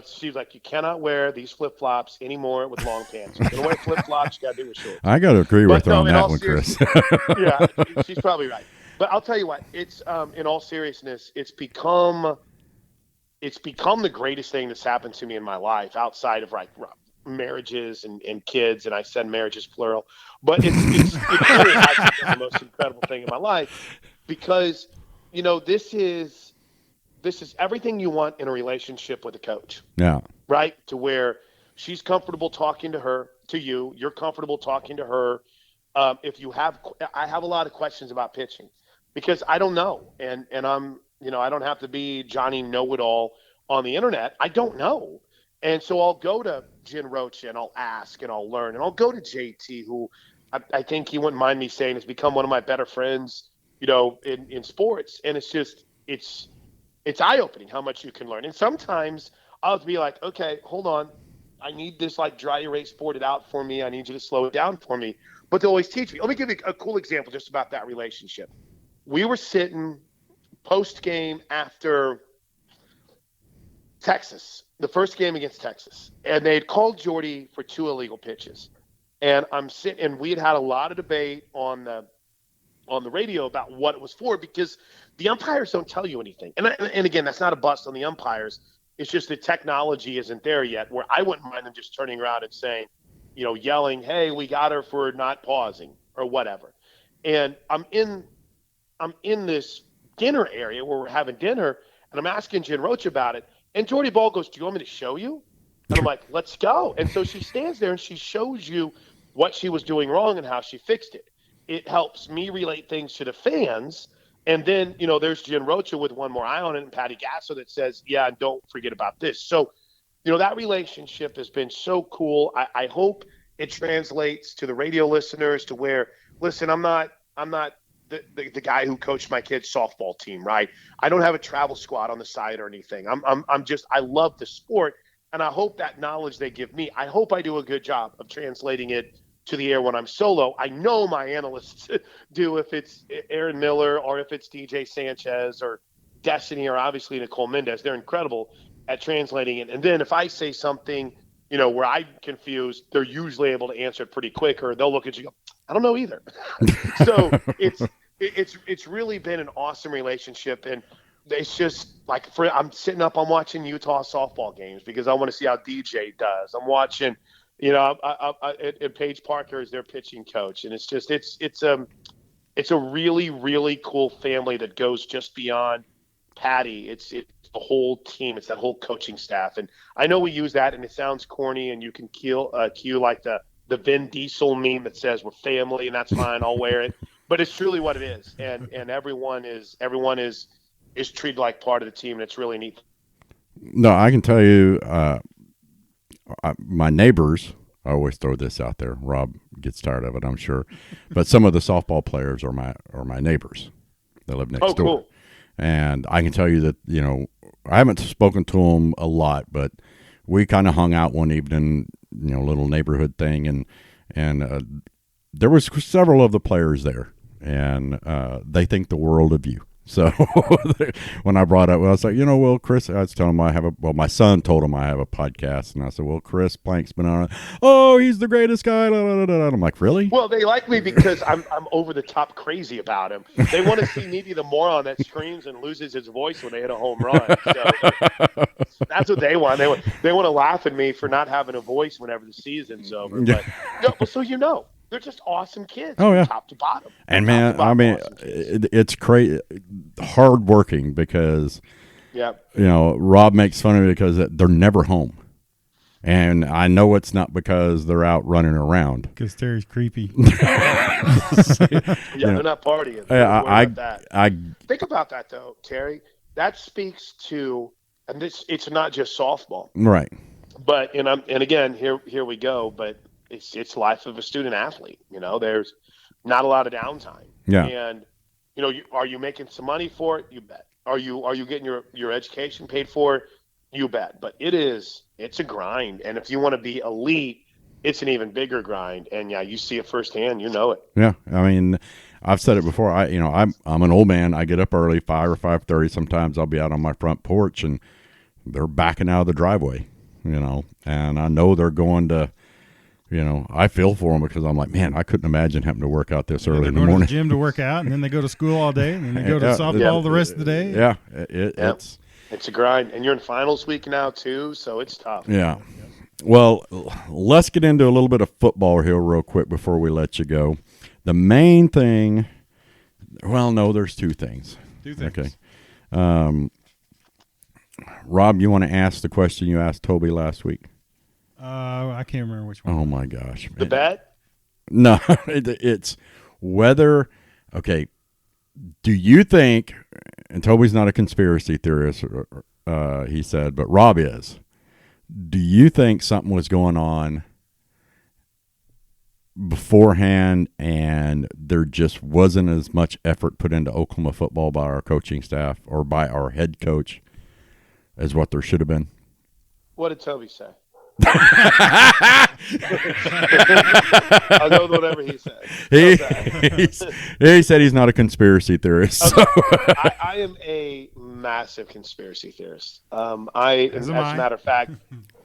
she's like, you cannot wear these flip flops anymore with long pants. You're gonna wear flip flops, you gotta do it with shorts. I got to agree with But her no, on in that all one, Chris. seriousness, yeah, she's probably right. But I'll tell you what, it's in all seriousness, it's become the greatest thing that's happened to me in my life outside of like marriages and kids. And I said marriages plural, but it truly has been the most incredible thing in my life because, this is everything you want in a relationship with a coach, Yeah. right? To where she's comfortable talking to you, you're comfortable talking to her. I have a lot of questions about pitching because I don't know, and I don't have to be Johnny Know It All on the internet. I don't know, and so I'll go to Jen Rocha and I'll ask and I'll learn, and I'll go to JT, who I think he wouldn't mind me saying has become one of my better friends, in sports, and it's eye opening how much you can learn, and sometimes I'll be like, okay, hold on. I need this like dry erase boarded out for me. I need you to slow it down for me. But they always teach me. Let me give you a cool example just about that relationship. We were sitting post game after Texas, the first game against Texas, and they had called Jordy for two illegal pitches. And I'm sitting, and we had a lot of debate on the radio about what it was for because the umpires don't tell you anything. And again, that's not a bust on the umpires. It's just the technology isn't there yet where I wouldn't mind them just turning around and saying, yelling, hey, we got her for not pausing or whatever. And I'm in this dinner area where we're having dinner and I'm asking Jen Roach about it. And Jordy Ball goes, do you want me to show you? And I'm like, let's go. And so she stands there and she shows you what she was doing wrong and how she fixed it. It helps me relate things to the fans. And then, there's Jen Rocha with one more eye on it and Patty Gasso that says, yeah, and don't forget about this. So, that relationship has been so cool. I hope it translates to the radio listeners to where, listen, I'm not the guy who coached my kid's softball team, right? I don't have a travel squad on the side or anything. I love the sport. And I hope that knowledge they give me, I hope I do a good job of translating it to the air when I'm solo. I know my analysts do if it's Aaron Miller or if it's DJ Sanchez or Destiny or obviously Nicole Mendez. They're incredible at translating it. And then if I say something, where I'm confused, they're usually able to answer it pretty quick, or they'll look at you and go, I don't know either. So it's really been an awesome relationship. And it's just like I'm sitting up, I'm watching Utah softball games because I want to see how DJ does. I'm watching, and Paige Parker is their pitching coach, and it's a really, really cool family that goes just beyond Patty. It's the whole team. It's that whole coaching staff. And I know we use that, and it sounds corny, and you can cue like the Vin Diesel meme that says we're family, and that's fine. I'll wear it. But it's truly what it is, and everyone is treated like part of the team, and it's really neat. No, I can tell you, my neighbors. I always throw this out there. Rob gets tired of it, I'm sure, but some of the softball players are my neighbors. They live next door, Cool. and I can tell you that I haven't spoken to them a lot, but we kind of hung out one evening, little neighborhood thing, and there was several of the players there, and they think the world of you. So when I brought up, I was like, well, Chris, I was telling him my son told him I have a podcast, and I said, well, Chris Plank's been on it. Oh, he's the greatest guy. And I'm like, really? Well, they like me because I'm over the top crazy about him. They want to see me be the moron that screams and loses his voice when they hit a home run. So that's what they want. They want to laugh at me for not having a voice whenever the season's over. But so they're just awesome kids, Oh, yeah. top to bottom. And man, I mean, awesome it's crazy, hard working because Rob makes fun of me because they're never home. And I know it's not because they're out running around. Because Terry's creepy. they're not partying. I think about that though, Terry. That speaks to, and it's not just softball, right? But and again, here we go. But it's life of a student athlete. There's not a lot of downtime. Yeah. And are you making some money for it? You bet. Are you getting your education paid for? You bet. But it's a grind. And if you want to be elite, it's an even bigger grind. And yeah, you see it firsthand, you know it. Yeah, I mean, I've said it before. I'm an old man. I get up early, 5 or 5:30. Sometimes I'll be out on my front porch, and they're backing out of the driveway. And I know they're going to. I feel for them because I'm like, man, I couldn't imagine having to work out this early in the morning. To the gym to work out, and then they go to school all day, and then they go to softball the rest of the day. Yeah, it's a grind, and you're in finals week now too, so it's tough. Yeah. Well, let's get into a little bit of football here real quick before we let you go. The main thing, well, no, there's two things. Okay. Rob, you want to ask the question you asked Toby last week? I can't remember which one. Oh, my gosh. The bet? No, it's whether, okay, do you think, and Toby's not a conspiracy theorist, he said, but Rob is. Do you think something was going on beforehand and there just wasn't as much effort put into Oklahoma football by our coaching staff or by our head coach as what there should have been? What did Toby say? I'll go with whatever he said. He said he's not a conspiracy theorist. Okay. So. I am a massive conspiracy theorist. As a matter of fact,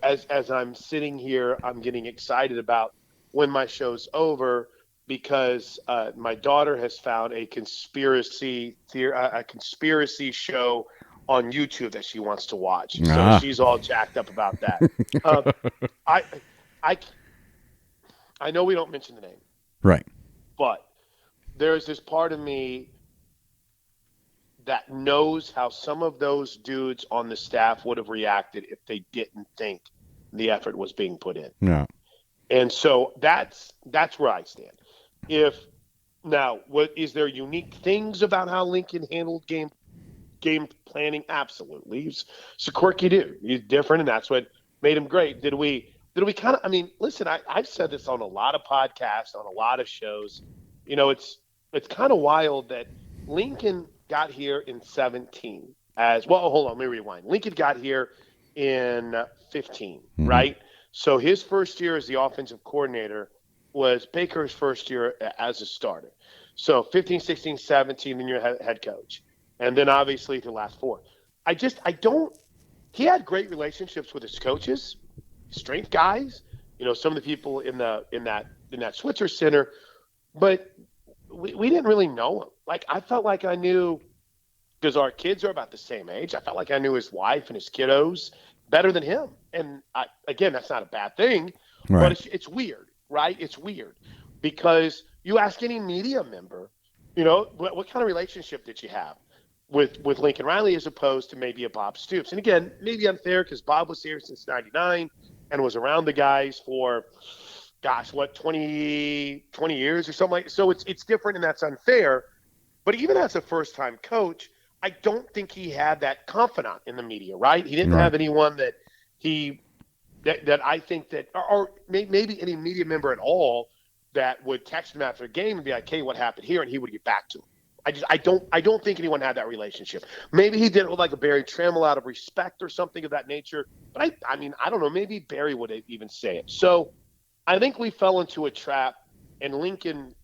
as I'm sitting here, I'm getting excited about when my show's over because my daughter has found a conspiracy show on YouTube that she wants to watch. So she's all jacked up about that. I know we don't mention the name. Right. But there's this part of me that knows how some of those dudes on the staff would have reacted if they didn't think the effort was being put in. Yeah. And so that's where I stand. Is there unique things about how Lincoln handled game planning? Absolutely. He's a quirky dude. He's different, and that's what made him great. Did we kind of, listen, I've said this on a lot of podcasts, on a lot of shows. It's kind of wild that Lincoln got here in 17 as, well, hold on, let me rewind. Lincoln got here in 15, right? So his first year as the offensive coordinator was Baker's first year as a starter. So 15, 16, 17, then you're head coach. And then obviously the last 4. He had great relationships with his coaches, strength guys, some of the people in that Switzer Center, but we didn't really know him. Like, I felt like I knew, because our kids are about the same age, I felt like I knew his wife and his kiddos better than him. And again, that's not a bad thing, right. But it's weird, right? It's weird because you ask any media member, what kind of relationship did you have with Lincoln Riley as opposed to maybe a Bob Stoops? And again, maybe unfair because Bob was here since 99 and was around the guys for, 20 years or something like that. So it's different, and that's unfair. But even as a first-time coach, I don't think he had that confidant in the media, right? He didn't have anyone that I think that, or maybe any media member at all that would text him after a game and be like, hey, what happened here? And he would get back to him. I don't think anyone had that relationship. Maybe he did it with like a Barry Trammell out of respect or something of that nature. But I don't know. Maybe Barry would even say it. So I think we fell into a trap, and Lincoln,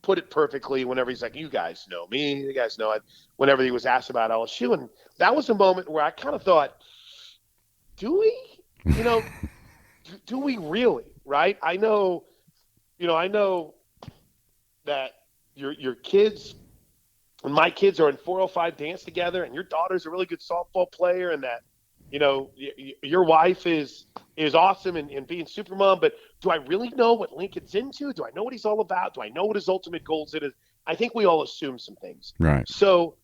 put it perfectly whenever he's like, you guys know me, you guys know it, whenever he was asked about LSU. And that was a moment where I kind of thought, do we? Do we really? Right? I know that your kids and my kids are in 405 dance together, and your daughter's a really good softball player, and that, your wife is awesome and being super mom, but do I really know what Lincoln's into? Do I know what he's all about? Do I know what his ultimate goals is? I think we all assume some things. Right. So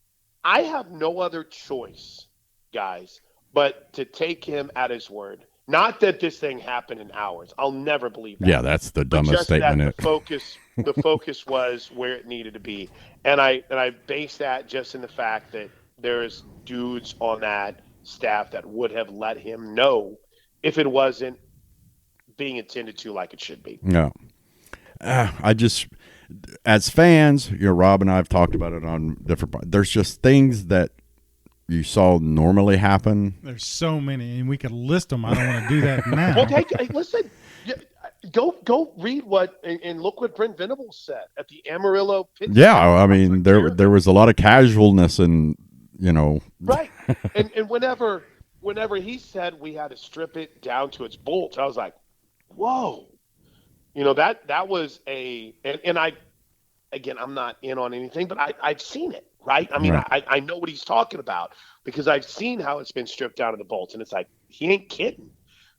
I have no other choice, guys, but to take him at his word. Not that this thing happened in hours. I'll never believe that. Yeah, that's the dumbest statement. That the focus was where it needed to be. And I base that just in the fact that there's dudes on that staff that would have let him know if it wasn't being attended to like it should be. No. I just, as fans, Rob and I have talked about it on different, there's just things that you saw normally happen? There's so many, and we could list them. I don't want to do that now. Well, hey, listen, go read and look what Brent Venables said at the Amarillo pit. Yeah, I mean there was a lot of casualness and right, and whenever he said we had to strip it down to its bolts, I was like, whoa, that was and I, again, I'm not in on anything, but I've seen it, right? I mean, right. I know what he's talking about because I've seen how it's been stripped down to the bolts, and it's like, he ain't kidding.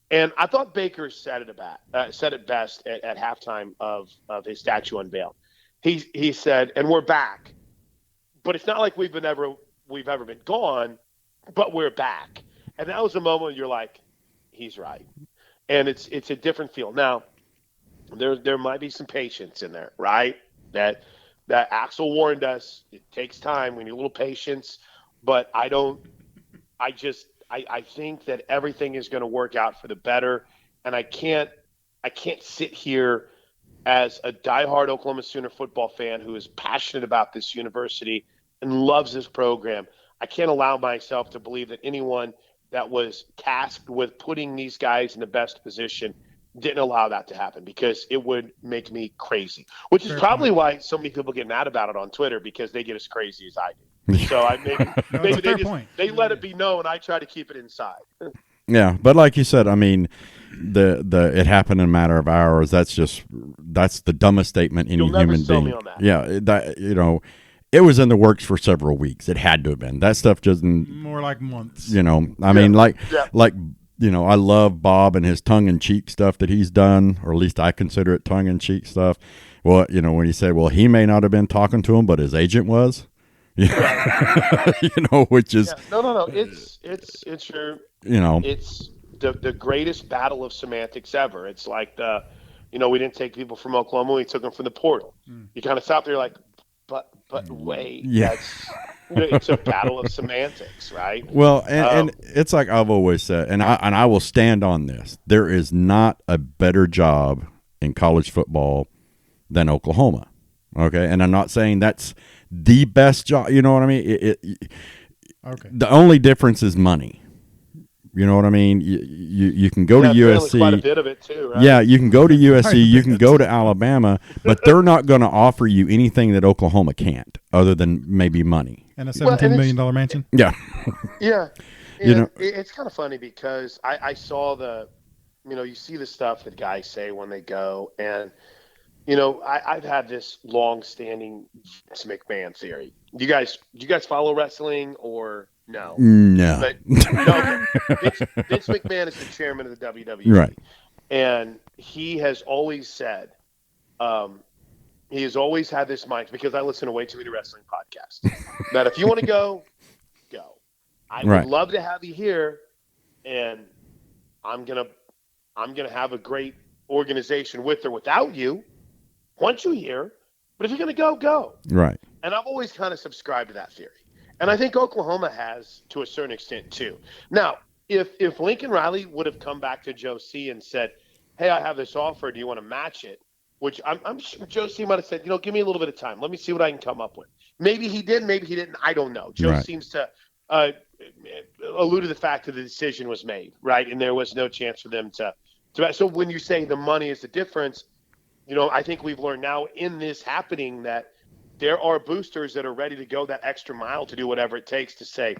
And I thought Baker said it best at halftime of his statue unveil. He said, and we're back, but it's not like we've ever been gone, but we're back. And that was a moment where you're like, he's right. And it's a different feel. Now, there might be some patience in there, right? That Axel warned us. It takes time. We need a little patience. But I think that everything is going to work out for the better. And I can't sit here as a diehard Oklahoma Sooner football fan who is passionate about this university and loves this program. I can't allow myself to believe that anyone that was tasked with putting these guys in the best position didn't allow that to happen, because it would make me crazy, which is probably why so many people get mad about it on Twitter, because they get as crazy as I do. So maybe they let it be known. I try to keep it inside. Yeah, but like you said, I mean, the it happened in a matter of hours. That's the dumbest statement any human being. Me on that. Yeah, it was in the works for several weeks. It had to have been. That stuff doesn't. More like months. I mean, I love Bob and his tongue-in-cheek stuff that he's done, or at least I consider it tongue-in-cheek stuff. Well, when he said, well, he may not have been talking to him, but his agent was. Yeah. Which is no. It's it's the greatest battle of semantics ever. It's like we didn't take people from Oklahoma, we took them from the portal. You kind of stop there, like, but wait, it's a battle of semantics, right? Well, and it's like I've always said, and I will stand on this. There is not a better job in college football than Oklahoma. Okay, and I'm not saying that's the best job. You know what I mean? Okay. The only difference is money. You know what I mean? You can go to USC. Quite a bit of it too, right? Yeah, you can go to USC. You can go to Alabama, but they're not going to offer you anything that Oklahoma can't, other than maybe money and a $17 million mansion. Yeah. Yeah. It's kind of funny because I saw you see the stuff that guys say when they go, and I've had this long-standing Vince McMahon theory. Do you guys follow wrestling or no? No. But Vince McMahon is the chairman of the WWE. Right. And he has always said, he has always had this mind, because I listen to way too many wrestling podcasts, that if you want to go. I would love to have you here, and I'm gonna have a great organization with or without you. Want you here, but if you're going to go. Right. And I've always kind of subscribed to that theory. And I think Oklahoma has, to a certain extent, too. Now, if Lincoln Riley would have come back to Joe C. and said, hey, I have this offer, do you want to match it? Which I'm sure Joe C. might have said, give me a little bit of time. Let me see what I can come up with. Maybe he did, maybe he didn't. I don't know. Joe seems to allude to the fact that the decision was made, right? And there was no chance for them to. So when you say the money is the difference, I think we've learned now in this happening that there are boosters that are ready to go that extra mile to do whatever it takes to say,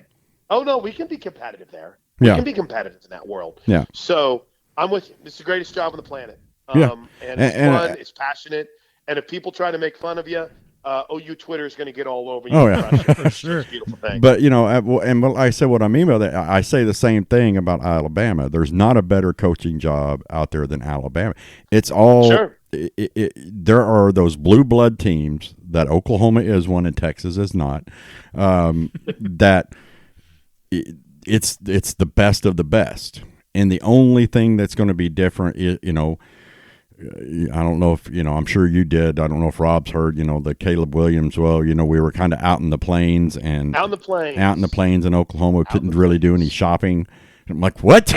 oh, no, we can be competitive there. We can be competitive in that world. Yeah. So I'm with you. This is the greatest job on the planet. Yeah. And it's fun. It's passionate. And if people try to make fun of you, OU Twitter is going to get all over you. Oh, yeah. For sure. It's a beautiful thing. But, and I said what I mean by that, I say the same thing about Alabama. There's not a better coaching job out there than Alabama. It's all sure. There are those blue blood teams that Oklahoma is one and Texas is not, that it's the best of the best. And the only thing that's going to be different is, I don't know if, I'm sure you did. I don't know if Rob's heard, the Caleb Williams. Well, we were kind of out in the plains and out in the plains in Oklahoma. We couldn't really do any shopping. I'm like, what?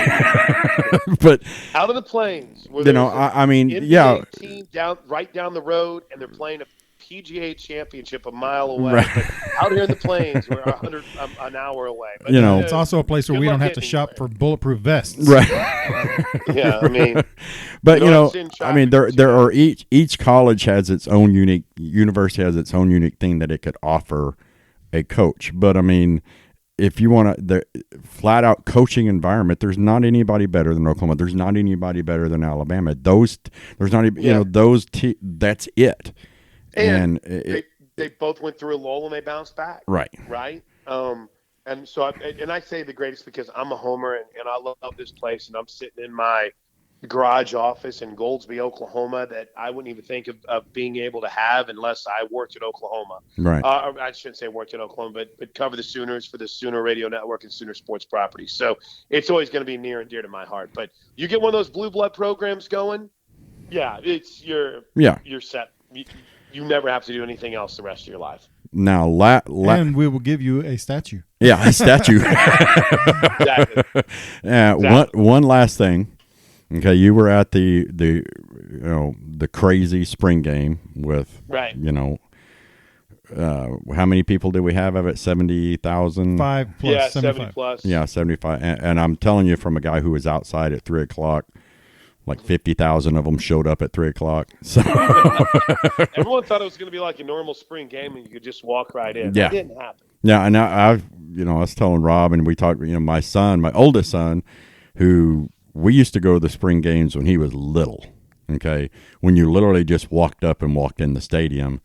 But out of the plains, I mean, NBA yeah, team right down the road, and they're playing PGA Championship a mile away. Right. But out here in the plains, we're 100 an hour away. But, it's also a place where we don't have to shop for bulletproof vests. Right. Yeah, I mean, but I mean, there are each college has its own unique, university has its own unique thing that it could offer a coach. But I mean, if you want the flat out coaching environment, there's not anybody better than Oklahoma. There's not anybody better than Alabama. There's not even, that's it. And they both went through a lull and they bounced back. Right. Right. And so I say the greatest because I'm a homer and I love this place, and I'm sitting in my garage office in Goldsby, Oklahoma, that I wouldn't even think of being able to have unless I worked at Oklahoma. Right. I shouldn't say worked at Oklahoma, but cover the Sooners for the Sooner Radio Network and Sooner Sports Properties. So it's always going to be near and dear to my heart. But you get one of those blue blood programs going, you're set. You never have to do anything else the rest of your life. Now, and we will give you a statue. Yeah, a statue. Exactly. One last thing. Okay, you were at the crazy spring game with right. How many people did we have of it? 70,000. 5 plus. Yeah, 70 plus. Yeah, 75. And I'm telling you, from a guy who was outside at 3:00, like 50,000 of them showed up at 3:00. So everyone thought it was going to be like a normal spring game and you could just walk right in. Yeah. It didn't happen. Yeah, and I was telling Rob, and we talked. My oldest son, who we used to go to the spring games when he was little. Okay, when you literally just walked up and walked in the stadium,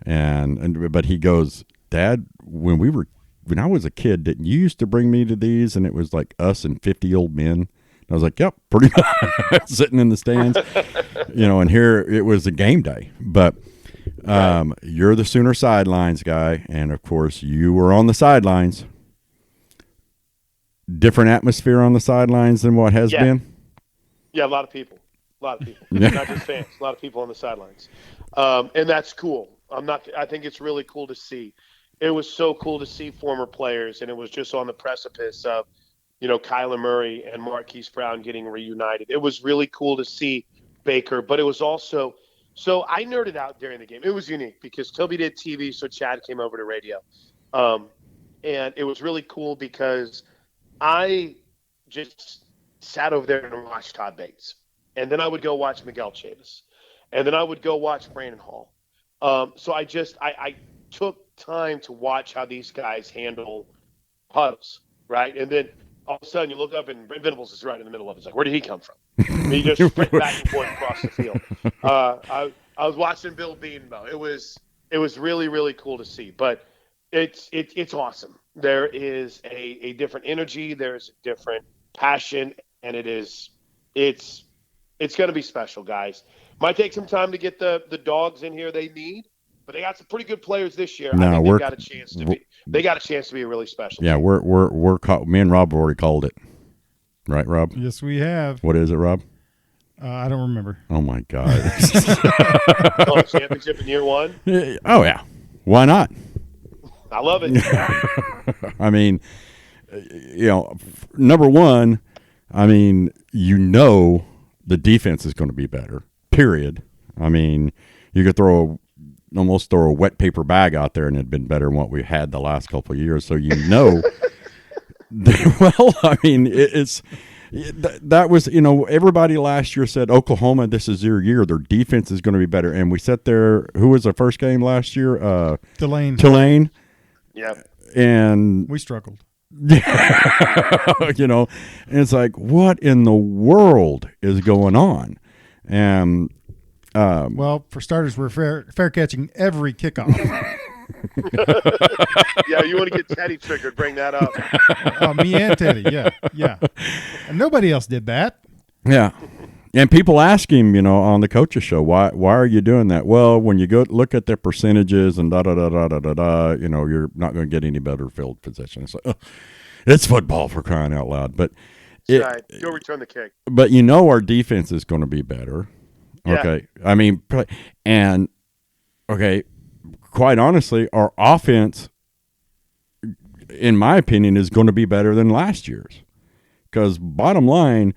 but he goes, Dad, when I was a kid, didn't you used to bring me to these? And it was like us and 50 old men. And I was like, yep, pretty much sitting in the stands, and here it was a game day. But you're the Sooner sidelines guy, and of course you were on the sidelines. Different atmosphere on the sidelines than what has been. Yeah, a lot of people. Not just fans. A lot of people on the sidelines, and that's cool. I think it's really cool to see. It was so cool to see former players, and it was just on the precipice of, Kyler Murray and Marquise Brown getting reunited. It was really cool to see Baker, but it was also. So I nerded out during the game. It was unique because Toby did TV, so Chad came over to radio, and it was really cool because I just sat over there and watched Todd Bates. And then I would go watch Miguel Chavis. And then I would go watch Brandon Hall. So I took time to watch how these guys handle huddles, right? And then all of a sudden you look up and Brent Venables is right in the middle of it. It's like, where did he come from? And he just sprint back and forth across the field. I was watching Bill Beanbo. It was really, really cool to see. But it's awesome. There is a different energy. There's a different passion, and it's going to be special, guys. Might take some time to get the dogs in here they need, but they got some pretty good players this year. I think they got a chance to be really special. Yeah, me and Rob already called it. Right, Rob? Yes, we have. What is it, Rob? I don't remember. Oh my God. Championship in year one? Oh yeah. Why not? I love it. I mean, number one, the defense is going to be better, period. I mean, you could almost throw a wet paper bag out there and it'd been better than what we had the last couple of years. So, that was, everybody last year said, Oklahoma, this is their year. Their defense is going to be better. And we sat there, who was our first game last year? Tulane. Yeah. And we struggled. And it's like, what in the world is going on? And well, for starters, we're fair catching every kickoff. Yeah, you want to get Teddy triggered, bring that up. Me and Teddy, yeah. And nobody else did that. Yeah. And people ask him, on the coach's show, why are you doing that? Well, when you go look at the percentages and you're not going to get any better field position. It's like, it's football, for crying out loud. But right. Go return the kick. But our defense is going to be better. Okay. Yeah. Quite honestly, our offense, in my opinion, is going to be better than last year's. Because bottom line,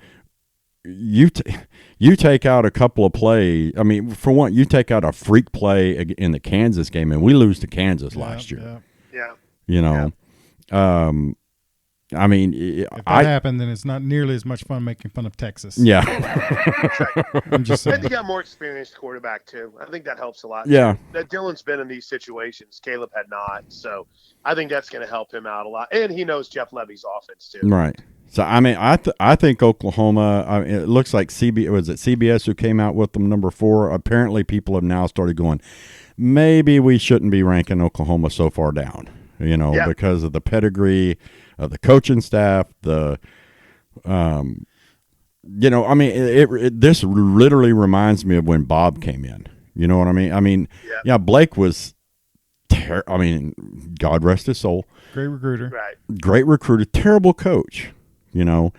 you take out a couple of plays. I mean, for one, you take out a freak play in the Kansas game, and we lose to Kansas last year. Yeah. You know, I mean, if that happened, then it's not nearly as much fun making fun of Texas. Yeah. I'm just saying. And they got more experienced quarterback too. I think that helps a lot. Yeah. That Dylan's been in these situations. Caleb had not, so I think that's going to help him out a lot. And he knows Jeff Levy's offense too. Right. So I mean, I think Oklahoma. It looks like CBS who came out with them number 4. Apparently, people have now started going, maybe we shouldn't be ranking Oklahoma so far down. You know, because of the pedigree of the coaching staff. You know, I mean, this literally reminds me of when Bob came in. You know what I mean? I mean, Blake was. I mean, God rest his soul. Great recruiter. Right. Great recruiter. Terrible coach. You know,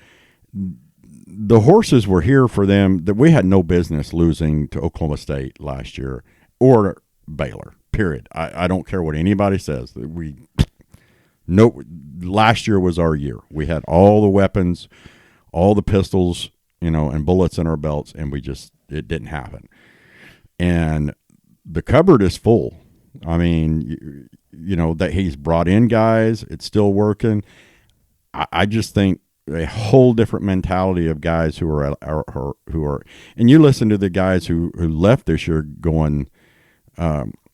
the horses were here for them. That we had no business losing to Oklahoma State last year or Baylor. Period. I don't care what anybody says. Last year was our year. We had all the weapons, all the pistols, you know, and bullets in our belts, and it didn't happen. And the cupboard is full. I mean, you know, that he's brought in guys. It's still working. I just think a whole different mentality of guys who are, and you listen to the guys who left this year going,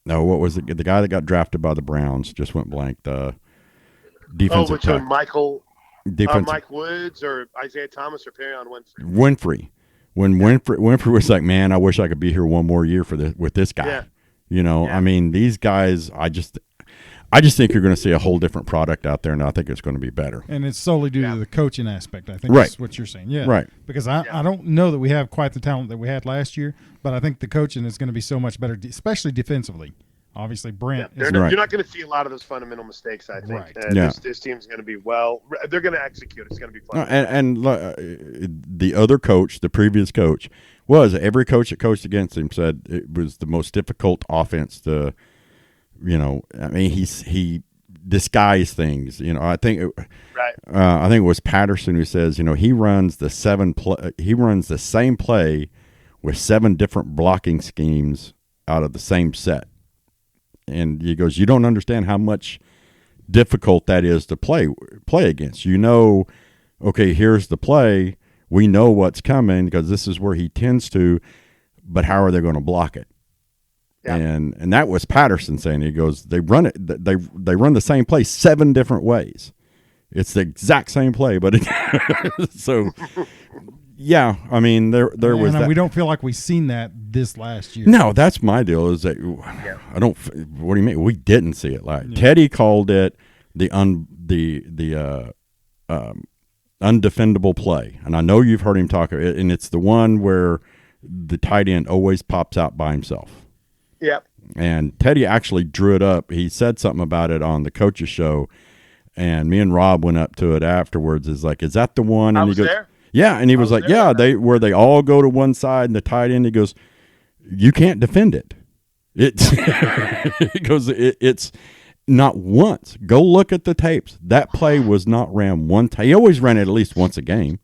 what was it? The guy that got drafted by the Browns just went blank. The defensive tackle. Mike Woods or Isaiah Thomas or Perion Winfrey. When Winfrey was like, man, I wish I could be here one more year with this guy. Yeah. You know, I mean, these guys, I just think you're going to see a whole different product out there, and I think it's going to be better. And it's solely due to the coaching aspect, I think that's what you're saying. Yeah. Right. Because I don't know that we have quite the talent that we had last year, but I think the coaching is going to be so much better, especially defensively. Obviously, Brent. You're not going to see a lot of those fundamental mistakes, I think. Right. And this team's going to be they're going to execute. It's going to be fun. And the other coach, the previous coach, every coach that coached against him said it was the most difficult offense to, you know, I mean, he disguised things. You know, I think it was Patterson who says, you know, he runs the same play with 7 different blocking schemes out of the same set. And he goes, you don't understand how much difficult that is to play against. You know, okay, here's the play. We know what's coming because this is where he tends to, but how are they going to block it? Yeah. And that was Patterson saying, he goes, they run the same play 7 different ways. It's the exact same play, but so yeah, I mean there was that. We don't feel like we've seen that this last year. No, that's my deal. Is that I don't. What do you mean? We didn't see it like Teddy called it the undefendable play, and I know you've heard him talk. And it's the one where the tight end always pops out by himself. Yep. And Teddy actually drew it up. He said something about it on the coach's show, and me and Rob went up to it afterwards. Is like, is that the one? And he goes, there. Yeah, and he was like, yeah, they all go to one side and the tight end. He goes, you can't defend it. He goes, it's not once. Go look at the tapes. That play was not ran one time. He always ran it at least once a game.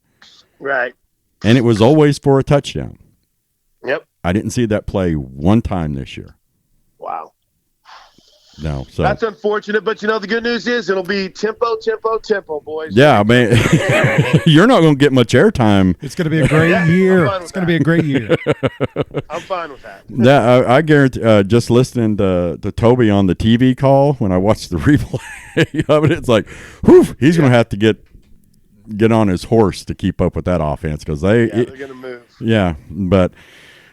Right. And it was always for a touchdown. Yep. I didn't see that play one time this year. Wow. No, so that's unfortunate, but you know the good news is it'll be tempo, boys. Yeah, man, you're not going to get much airtime. It's going to be a great year. It's going to be a great year. I'm fine with that. I guarantee. Just listening to Toby on the TV call when I watched the replay of it, it's like, whew, he's going to have to get on his horse to keep up with that offense because they're going to move. Yeah, but.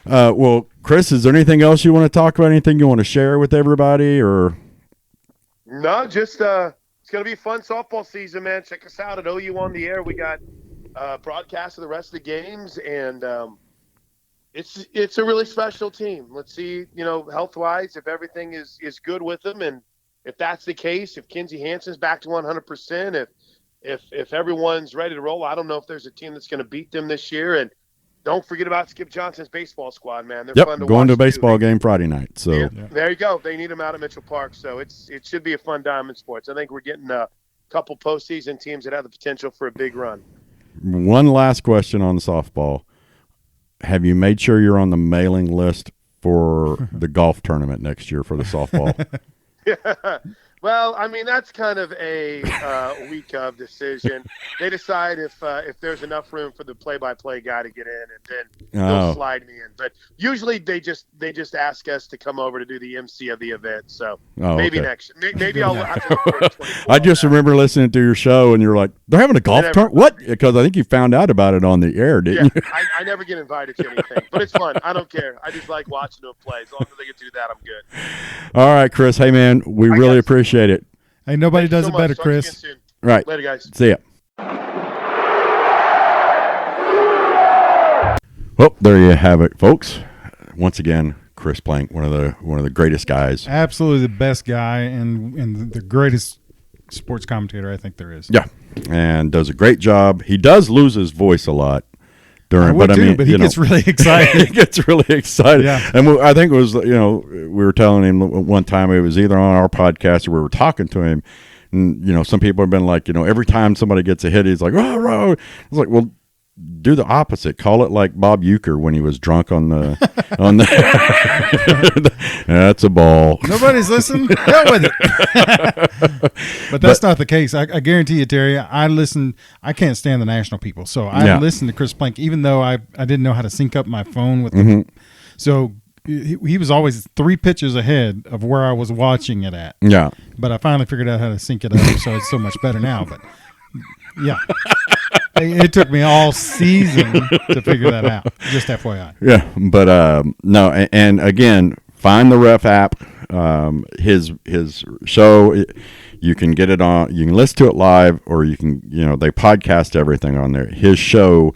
Well, Chris, is there anything else you want to talk about? Anything you want to share with everybody, or? No, just it's going to be a fun softball season, man. Check us out at OU on the Air. We got broadcasts of the rest of the games, and it's a really special team. Let's see, you know, health-wise, if everything is good with them, and if that's the case, if Kinsey Hansen's back to 100%, if everyone's ready to roll, I don't know if there's a team that's going to beat them this year, and don't forget about Skip Johnson's baseball squad, man. They're fun to going watch to a baseball game Friday night. So there you go. They need them out at Mitchell Park. So it should be a fun Diamond Sports. I think we're getting a couple postseason teams that have the potential for a big run. One last question on the softball. have you made sure you're on the mailing list for the golf tournament next year for the softball? Well, I mean, that's kind of a week of decision. They decide if there's enough room for the play-by-play guy to get in, and then they'll slide me in. But usually they just ask us to come over to do the MC of the event. So maybe next. Maybe I'll have to look for I just remember listening to your show, and you're like, they're having a golf tournament? What? Because I think you found out about it on the air, didn't you? I never get invited to anything, but it's fun. I don't care. I just like watching them play. As long as they can do that, I'm good. All right, Chris. Hey, man, we really appreciate it. Hey, nobody does it better, Chris. Right. Later, guys. See ya. Well, there you have it, folks. Once again, Chris Plank, one of the greatest guys. Absolutely the best guy and the greatest sports commentator I think there is. Yeah, and does a great job. He does lose his voice a lot during, but he gets really excited. He gets really excited. Yeah. And I think it was, we were telling him one time, it was either on our podcast or we were talking to him. And, some people have been like, every time somebody gets a hit, he's like, oh, row. It's like, well, do the opposite. Call it like Bob Uecker when he was drunk on the that's a ball. Nobody's listening. Go with it. But that's not the case. I guarantee you, Terry. I can't stand the national people, so I listen to Chris Plank, even though I didn't know how to sync up my phone with the so he was always 3 pitches ahead of where I was watching it at. Yeah. But I finally figured out how to sync it up, so it's so much better now. But yeah. It took me all season to figure that out. Just FYI. Yeah, but no, and again, find the Ref app. His show, you can get it on. You can listen to it live, or you can, they podcast everything on there. His show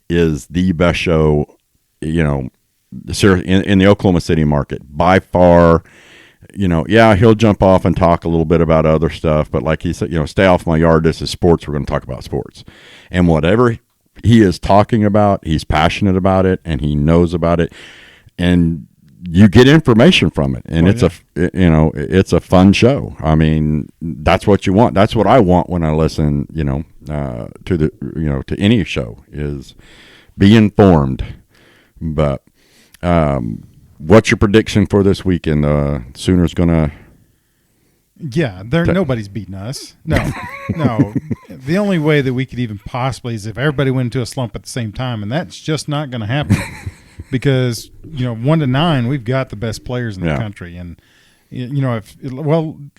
is the best show, in the Oklahoma City market by far. He'll jump off and talk a little bit about other stuff, but like he said, stay off my yard. This is sports. We're going to talk about sports. And whatever he is talking about, he's passionate about it and he knows about it. And you get information from it. And it's a fun show. I mean, that's what you want. That's what I want when I listen, to any show, is be informed. But, what's your prediction for this weekend? Sooners gonna? Yeah, nobody's beating us. No. The only way that we could even possibly is if everybody went into a slump at the same time, and that's just not going to happen because 1 to 9, we've got the best players in the country, and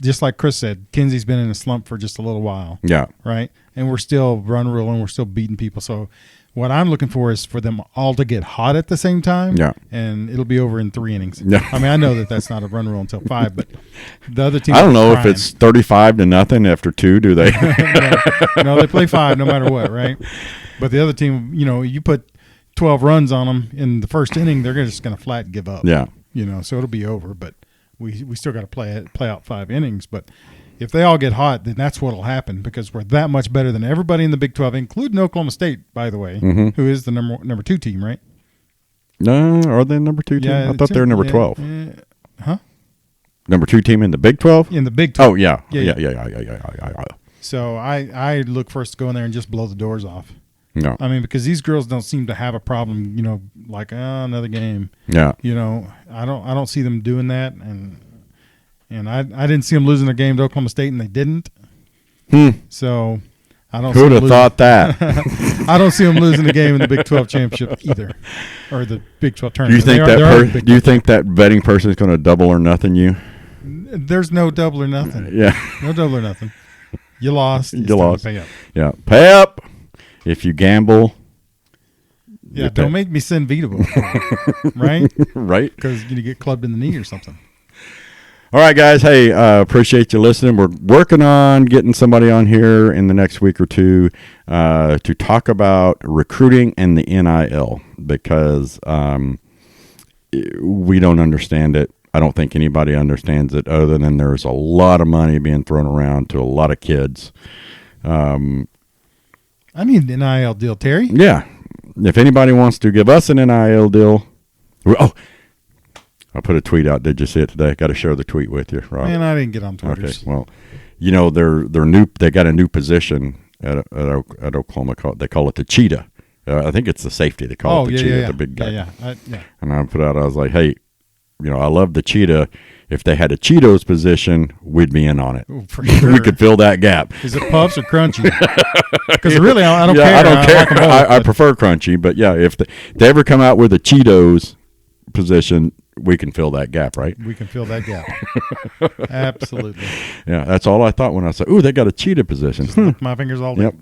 just like Chris said, Kinsey's been in a slump for just a little while. Yeah, right, and we're still run ruling, we're still beating people, so. What I'm looking for is for them all to get hot at the same time, and it'll be over in 3 innings. Yeah. I mean, I know that's not a run rule until 5, but the other team. I don't know if it's 35-0 after 2. Do they? No, they play 5 no matter what, right? But the other team, you put 12 runs on them in the first inning, they're just going to flat give up. Yeah, so it'll be over. But we still got to play out 5 innings, but. If they all get hot, then that's what will happen because we're that much better than everybody in the Big 12, including Oklahoma State, by the way, who is the number 2 team, right? No, are they number 2 team? I thought they were number 12. Huh? Number 2 team in the Big 12? In the Big 12. Oh, yeah. Yeah. So I look for us to go in there and just blow the doors off. No. I mean, because these girls don't seem to have a problem, like another game. Yeah. I don't see them doing that, and I didn't see them losing their game to Oklahoma State, and they didn't. So I don't. Who'd have thought that? I don't see them losing the game in the Big 12 championship either, or the Big 12 tournament. Do you think that betting person is going to double or nothing you? There's no double or nothing. Yeah, no double or nothing. You lost. You lost. Pay up. Yeah, pay up if you gamble. Yeah, don't make me send Vito, right? Right, because you get clubbed in the knee or something. All right, guys. Hey, appreciate you listening. We're working on getting somebody on here in the next week or two to talk about recruiting and the NIL because we don't understand it. I don't think anybody understands it other than there's a lot of money being thrown around to a lot of kids. I need an NIL deal, Terry. Yeah. If anybody wants to give us an NIL deal. I put a tweet out. Did you see it today? Got to share the tweet with you, right? Man, I didn't get on Twitter. Okay, well, they're new. They got a new position at Oklahoma. They call it the cheetah, I think it's the safety. They call it the cheetah, the big guy. Yeah. And I put out, I was like, hey, I love the cheetah. If they had a Cheetos position, we'd be in on it. Ooh, for sure. We could fill that gap. Is it puffs or crunchy? Because really, I don't care. I don't care. like 'em both, I prefer crunchy, but yeah, if they ever come out with a Cheetos position, we can fill that gap, right? We can fill that gap. Absolutely. Yeah, that's all I thought when I said, ooh, they got a cheetah position. Lick my fingers all day. Yep.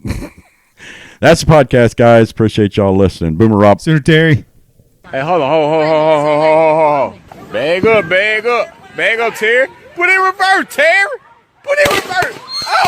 That's the podcast, guys. Appreciate y'all listening. Boomer Rob. Sooner Terry. Hey, hold on, hold. Bag up, Terry. Put in reverse, Terry. Put in reverse. Oh!